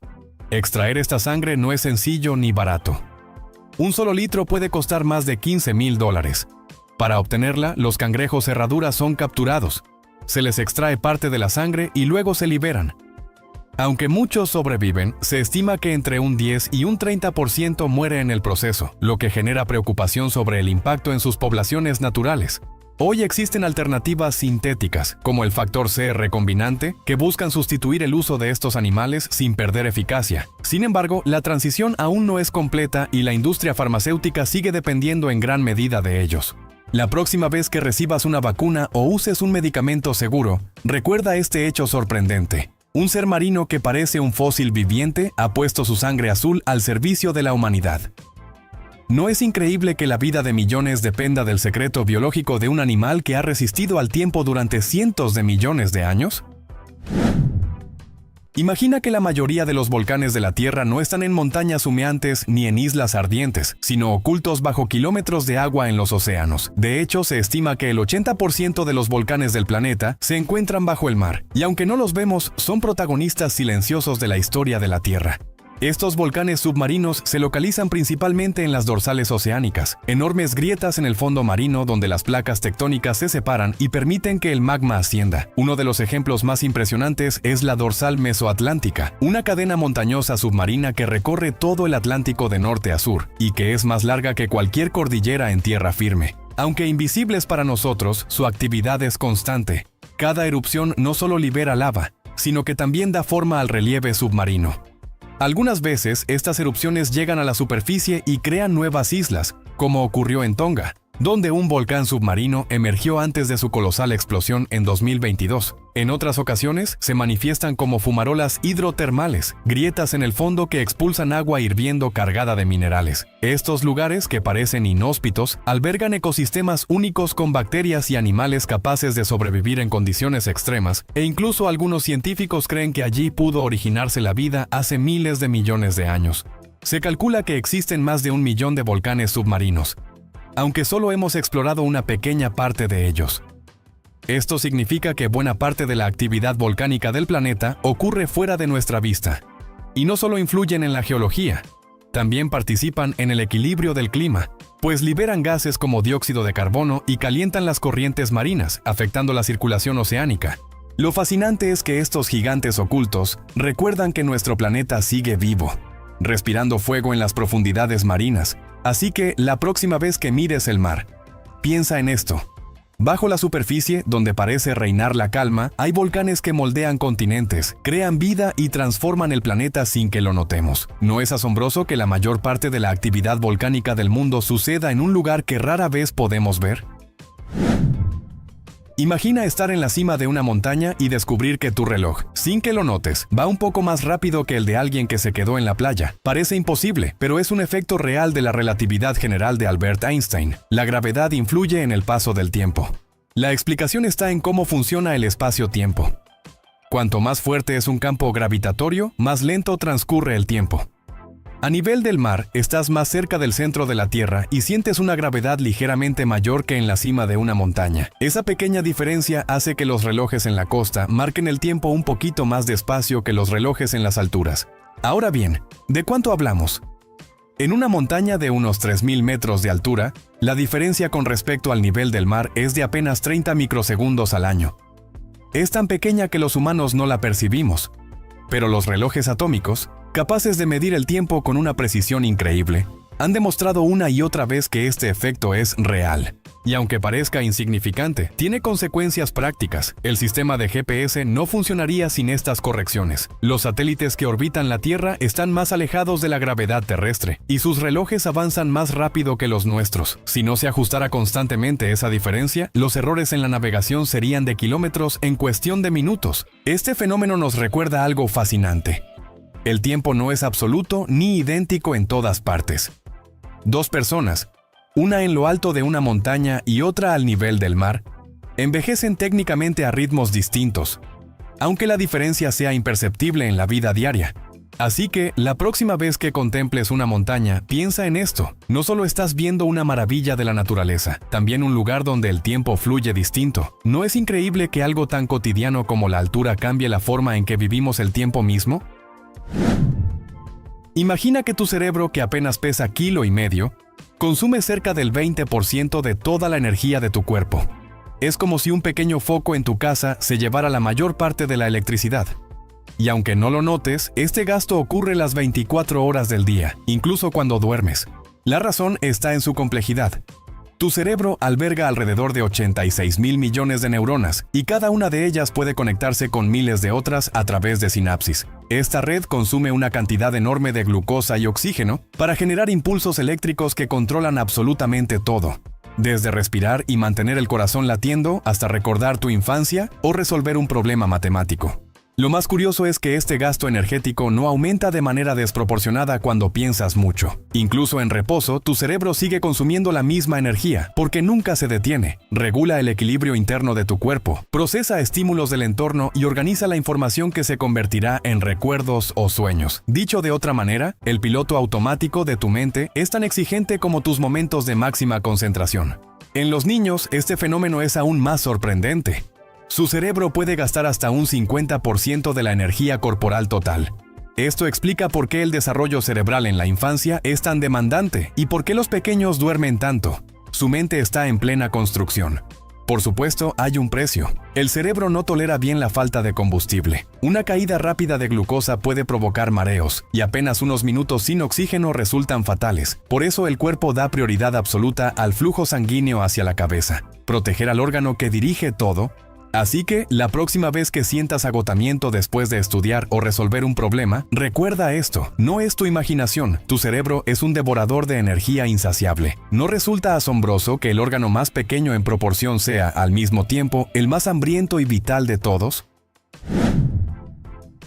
Extraer esta sangre no es sencillo ni barato. Un solo litro puede costar más de $15,000. Para obtenerla, los cangrejos herraduras son capturados. Se les extrae parte de la sangre y luego se liberan. Aunque muchos sobreviven, se estima que entre un 10 y un 30% muere en el proceso, lo que genera preocupación sobre el impacto en sus poblaciones naturales. Hoy existen alternativas sintéticas, como el factor C recombinante, que buscan sustituir el uso de estos animales sin perder eficacia. Sin embargo, la transición aún no es completa y la industria farmacéutica sigue dependiendo en gran medida de ellos. La próxima vez que recibas una vacuna o uses un medicamento seguro, recuerda este hecho sorprendente. Un ser marino que parece un fósil viviente ha puesto su sangre azul al servicio de la humanidad. ¿No es increíble que la vida de millones dependa del secreto biológico de un animal que ha resistido al tiempo durante cientos de millones de años? Imagina que la mayoría de los volcanes de la Tierra no están en montañas humeantes ni en islas ardientes, sino ocultos bajo kilómetros de agua en los océanos. De hecho, se estima que el 80% de los volcanes del planeta se encuentran bajo el mar, y aunque no los vemos, son protagonistas silenciosos de la historia de la Tierra. Estos volcanes submarinos se localizan principalmente en las dorsales oceánicas, enormes grietas en el fondo marino donde las placas tectónicas se separan y permiten que el magma ascienda. Uno de los ejemplos más impresionantes es la dorsal mesoatlántica, una cadena montañosa submarina que recorre todo el Atlántico de norte a sur y que es más larga que cualquier cordillera en tierra firme. Aunque invisibles para nosotros, su actividad es constante. Cada erupción no solo libera lava, sino que también da forma al relieve submarino. Algunas veces, estas erupciones llegan a la superficie y crean nuevas islas, como ocurrió en Tonga, donde un volcán submarino emergió antes de su colosal explosión en 2022. En otras ocasiones, se manifiestan como fumarolas hidrotermales, grietas en el fondo que expulsan agua hirviendo cargada de minerales. Estos lugares, que parecen inhóspitos, albergan ecosistemas únicos con bacterias y animales capaces de sobrevivir en condiciones extremas, e incluso algunos científicos creen que allí pudo originarse la vida hace miles de millones de años. Se calcula que existen más de 1 millón de volcanes submarinos, aunque solo hemos explorado una pequeña parte de ellos. Esto significa que buena parte de la actividad volcánica del planeta ocurre fuera de nuestra vista. Y no solo influyen en la geología, también participan en el equilibrio del clima, pues liberan gases como dióxido de carbono y calientan las corrientes marinas, afectando la circulación oceánica. Lo fascinante es que estos gigantes ocultos recuerdan que nuestro planeta sigue vivo, respirando fuego en las profundidades marinas. Así que, la próxima vez que mires el mar, piensa en esto. Bajo la superficie, donde parece reinar la calma, hay volcanes que moldean continentes, crean vida y transforman el planeta sin que lo notemos. ¿No es asombroso que la mayor parte de la actividad volcánica del mundo suceda en un lugar que rara vez podemos ver? Imagina estar en la cima de una montaña y descubrir que tu reloj, sin que lo notes, va un poco más rápido que el de alguien que se quedó en la playa. Parece imposible, pero es un efecto real de la relatividad general de Albert Einstein. La gravedad influye en el paso del tiempo. La explicación está en cómo funciona el espacio-tiempo. Cuanto más fuerte es un campo gravitatorio, más lento transcurre el tiempo. A nivel del mar, estás más cerca del centro de la Tierra y sientes una gravedad ligeramente mayor que en la cima de una montaña. Esa pequeña diferencia hace que los relojes en la costa marquen el tiempo un poquito más despacio que los relojes en las alturas. Ahora bien, ¿de cuánto hablamos? En una montaña de unos 3.000 metros de altura, la diferencia con respecto al nivel del mar es de apenas 30 microsegundos al año. Es tan pequeña que los humanos no la percibimos, pero los relojes atómicos, capaces de medir el tiempo con una precisión increíble, han demostrado una y otra vez que este efecto es real. Y aunque parezca insignificante, tiene consecuencias prácticas. El sistema de GPS no funcionaría sin estas correcciones. Los satélites que orbitan la Tierra están más alejados de la gravedad terrestre, y sus relojes avanzan más rápido que los nuestros. Si no se ajustara constantemente esa diferencia, los errores en la navegación serían de kilómetros en cuestión de minutos. Este fenómeno nos recuerda algo fascinante. El tiempo no es absoluto ni idéntico en todas partes. Dos personas, una en lo alto de una montaña y otra al nivel del mar, envejecen técnicamente a ritmos distintos, aunque la diferencia sea imperceptible en la vida diaria. Así que, la próxima vez que contemples una montaña, piensa en esto. No solo estás viendo una maravilla de la naturaleza, también un lugar donde el tiempo fluye distinto. ¿No es increíble que algo tan cotidiano como la altura cambie la forma en que vivimos el tiempo mismo? Imagina que tu cerebro, que apenas pesa 1,5 kilos, Consume cerca del 20% de toda la energía de tu cuerpo. Es como si un pequeño foco en tu casa se llevara la mayor parte de la electricidad. Y aunque no lo notes, este gasto ocurre las 24 horas del día, incluso cuando duermes. La razón está en su complejidad. Tu cerebro alberga alrededor de 86,000 millones de neuronas, y cada una de ellas puede conectarse con miles de otras a través de sinapsis. Esta red consume una cantidad enorme de glucosa y oxígeno para generar impulsos eléctricos que controlan absolutamente todo. Desde respirar y mantener el corazón latiendo hasta recordar tu infancia o resolver un problema matemático. Lo más curioso es que este gasto energético no aumenta de manera desproporcionada cuando piensas mucho. Incluso en reposo, tu cerebro sigue consumiendo la misma energía, porque nunca se detiene. Regula el equilibrio interno de tu cuerpo, procesa estímulos del entorno y organiza la información que se convertirá en recuerdos o sueños. Dicho de otra manera, el piloto automático de tu mente es tan exigente como tus momentos de máxima concentración. En los niños, este fenómeno es aún más sorprendente. Su cerebro puede gastar hasta un 50% de la energía corporal total. Esto explica por qué el desarrollo cerebral en la infancia es tan demandante y por qué los pequeños duermen tanto. Su mente está en plena construcción. Por supuesto, hay un precio. El cerebro no tolera bien la falta de combustible. Una caída rápida de glucosa puede provocar mareos, y apenas unos minutos sin oxígeno resultan fatales. Por eso el cuerpo da prioridad absoluta al flujo sanguíneo hacia la cabeza. Proteger al órgano que dirige todo. Así que, la próxima vez que sientas agotamiento después de estudiar o resolver un problema, recuerda esto: no es tu imaginación, tu cerebro es un devorador de energía insaciable. ¿No resulta asombroso que el órgano más pequeño en proporción sea, al mismo tiempo, el más hambriento y vital de todos?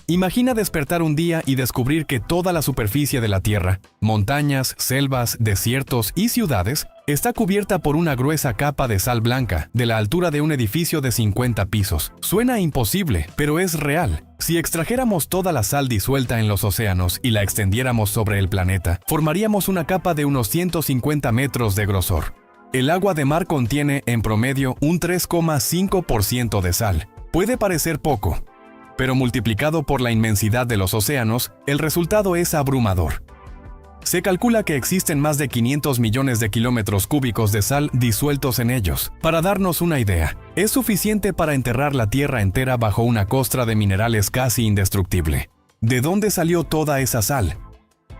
Imagina despertar un día y descubrir que toda la superficie de la Tierra, montañas, selvas, desiertos y ciudades, está cubierta por una gruesa capa de sal blanca, de la altura de un edificio de 50 pisos. Suena imposible, pero es real. Si extrajéramos toda la sal disuelta en los océanos y la extendiéramos sobre el planeta, formaríamos una capa de unos 150 metros de grosor. El agua de mar contiene, en promedio, un 3,5% de sal. Puede parecer poco, pero multiplicado por la inmensidad de los océanos, el resultado es abrumador. Se calcula que existen más de 500 millones de kilómetros cúbicos de sal disueltos en ellos. Para darnos una idea, es suficiente para enterrar la Tierra entera bajo una costra de minerales casi indestructible. ¿De dónde salió toda esa sal?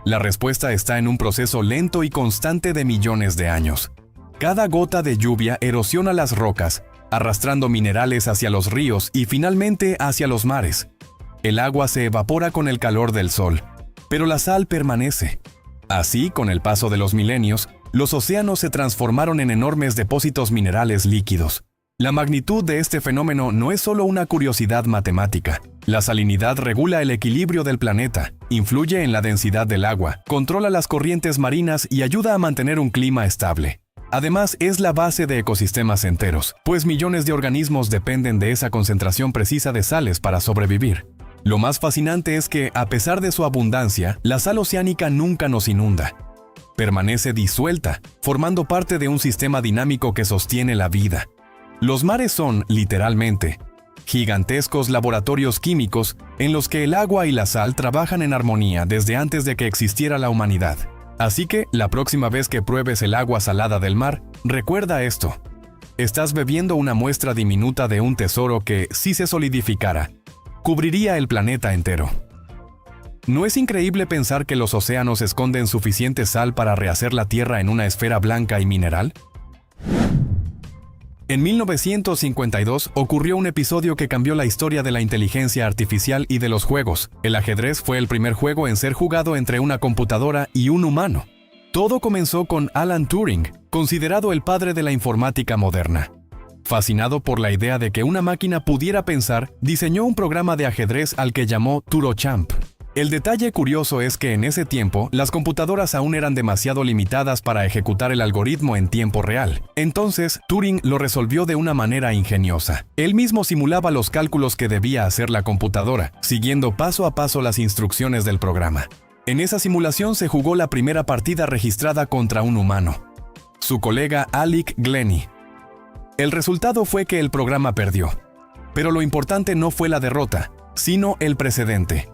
La respuesta está en un proceso lento y constante de millones de años. Cada gota de lluvia erosiona las rocas, arrastrando minerales hacia los ríos y finalmente hacia los mares. El agua se evapora con el calor del sol, pero la sal permanece. Así, con el paso de los milenios, los océanos se transformaron en enormes depósitos minerales líquidos. La magnitud de este fenómeno no es solo una curiosidad matemática. La salinidad regula el equilibrio del planeta, influye en la densidad del agua, controla las corrientes marinas y ayuda a mantener un clima estable. Además, es la base de ecosistemas enteros, pues millones de organismos dependen de esa concentración precisa de sales para sobrevivir. Lo más fascinante es que, a pesar de su abundancia, la sal oceánica nunca nos inunda. Permanece disuelta, formando parte de un sistema dinámico que sostiene la vida. Los mares son, literalmente, gigantescos laboratorios químicos en los que el agua y la sal trabajan en armonía desde antes de que existiera la humanidad. Así que, la próxima vez que pruebes el agua salada del mar, recuerda esto: estás bebiendo una muestra diminuta de un tesoro que, si se solidificara, cubriría el planeta entero. ¿No es increíble pensar que los océanos esconden suficiente sal para rehacer la Tierra en una esfera blanca y mineral? En 1952 ocurrió un episodio que cambió la historia de la inteligencia artificial y de los juegos. El ajedrez fue el primer juego en ser jugado entre una computadora y un humano. Todo comenzó con Alan Turing, considerado el padre de la informática moderna. Fascinado por la idea de que una máquina pudiera pensar, diseñó un programa de ajedrez al que llamó TuroChamp. El detalle curioso es que en ese tiempo, las computadoras aún eran demasiado limitadas para ejecutar el algoritmo en tiempo real. Entonces, Turing lo resolvió de una manera ingeniosa. Él mismo simulaba los cálculos que debía hacer la computadora, siguiendo paso a paso las instrucciones del programa. En esa simulación se jugó la primera partida registrada contra un humano, su colega Alec Glennie. El resultado fue que el programa perdió. Pero lo importante no fue la derrota, sino el precedente.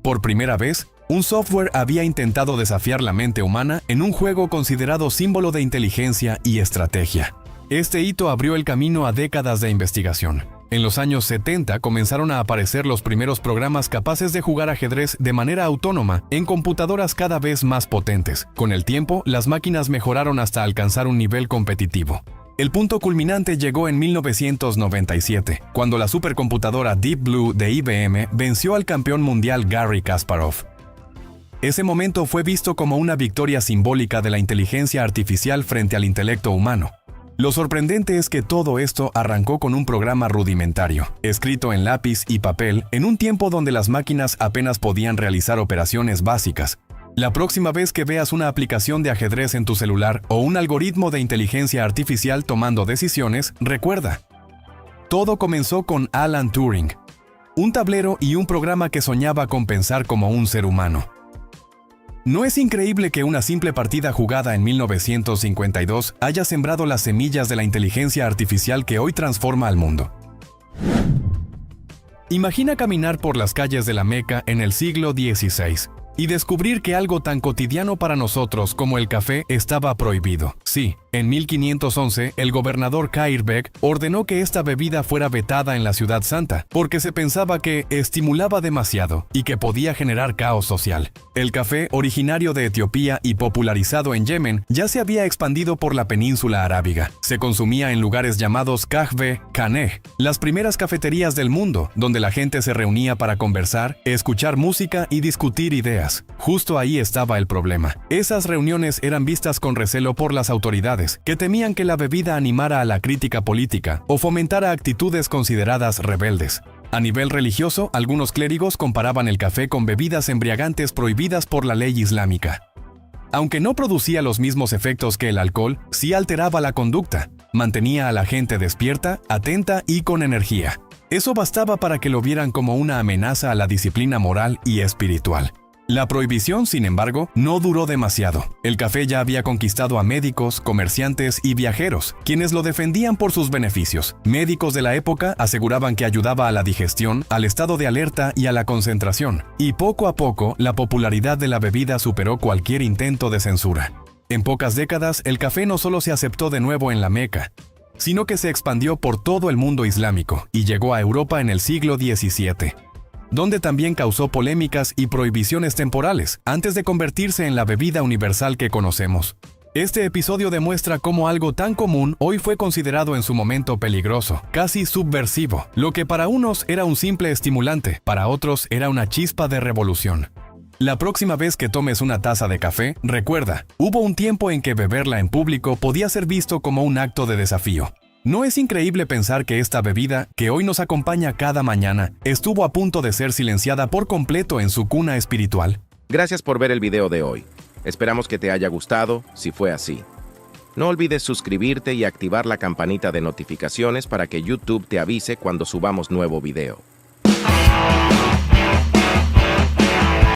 Por primera vez, Un software había intentado desafiar la mente humana en un juego considerado símbolo de inteligencia y estrategia. Este hito abrió el camino a décadas de investigación. En los años 70 comenzaron a aparecer los primeros programas capaces de jugar ajedrez de manera autónoma en computadoras cada vez más potentes. Con el tiempo, las máquinas mejoraron hasta alcanzar un nivel competitivo. El punto culminante llegó en 1997, cuando la supercomputadora Deep Blue de IBM venció al campeón mundial Garry Kasparov. Ese momento fue visto como una victoria simbólica de la inteligencia artificial frente al intelecto humano. Lo sorprendente es que todo esto arrancó con un programa rudimentario, escrito en lápiz y papel, en un tiempo donde las máquinas apenas podían realizar operaciones básicas. La próxima vez que veas una aplicación de ajedrez en tu celular o un algoritmo de inteligencia artificial tomando decisiones, recuerda. Todo comenzó con Alan Turing, un tablero y un programa que soñaba con pensar como un ser humano. ¿No es increíble que una simple partida jugada en 1952 haya sembrado las semillas de la inteligencia artificial que hoy transforma al mundo? Imagina caminar por las calles de la Meca en el siglo XVI y descubrir que algo tan cotidiano para nosotros como el café estaba prohibido. Sí, en 1511, el gobernador Khayr Beg ordenó que esta bebida fuera vetada en la Ciudad Santa, porque se pensaba que estimulaba demasiado y que podía generar caos social. El café, originario de Etiopía y popularizado en Yemen, ya se había expandido por la península arábiga. Se consumía en lugares llamados Kahve Khaneh, las primeras cafeterías del mundo, donde la gente se reunía para conversar, escuchar música y discutir ideas. Justo ahí estaba el problema. Esas reuniones eran vistas con recelo por las autoridades, que temían que la bebida animara a la crítica política o fomentara actitudes consideradas rebeldes. A nivel religioso, algunos clérigos comparaban el café con bebidas embriagantes prohibidas por la ley islámica. Aunque no producía los mismos efectos que el alcohol, sí alteraba la conducta, mantenía a la gente despierta, atenta y con energía. Eso bastaba para que lo vieran como una amenaza a la disciplina moral y espiritual. La prohibición, sin embargo, no duró demasiado. El café ya había conquistado a médicos, comerciantes y viajeros, quienes lo defendían por sus beneficios. Médicos de la época aseguraban que ayudaba a la digestión, al estado de alerta y a la concentración. Y poco a poco, la popularidad de la bebida superó cualquier intento de censura. En pocas décadas, el café no solo se aceptó de nuevo en la Meca, sino que se expandió por todo el mundo islámico y llegó a Europa en el siglo XVII. Donde también causó polémicas y prohibiciones temporales, antes de convertirse en la bebida universal que conocemos. Este episodio demuestra cómo algo tan común hoy fue considerado en su momento peligroso, casi subversivo. Lo que para unos era un simple estimulante, para otros era una chispa de revolución. La próxima vez que tomes una taza de café, recuerda, hubo un tiempo en que beberla en público podía ser visto como un acto de desafío. ¿No es increíble pensar que esta bebida, que hoy nos acompaña cada mañana, estuvo a punto de ser silenciada por completo en su cuna espiritual? Gracias por ver el video de hoy. Esperamos que te haya gustado, si fue así. No olvides suscribirte y activar la campanita de notificaciones para que YouTube te avise cuando subamos nuevo video.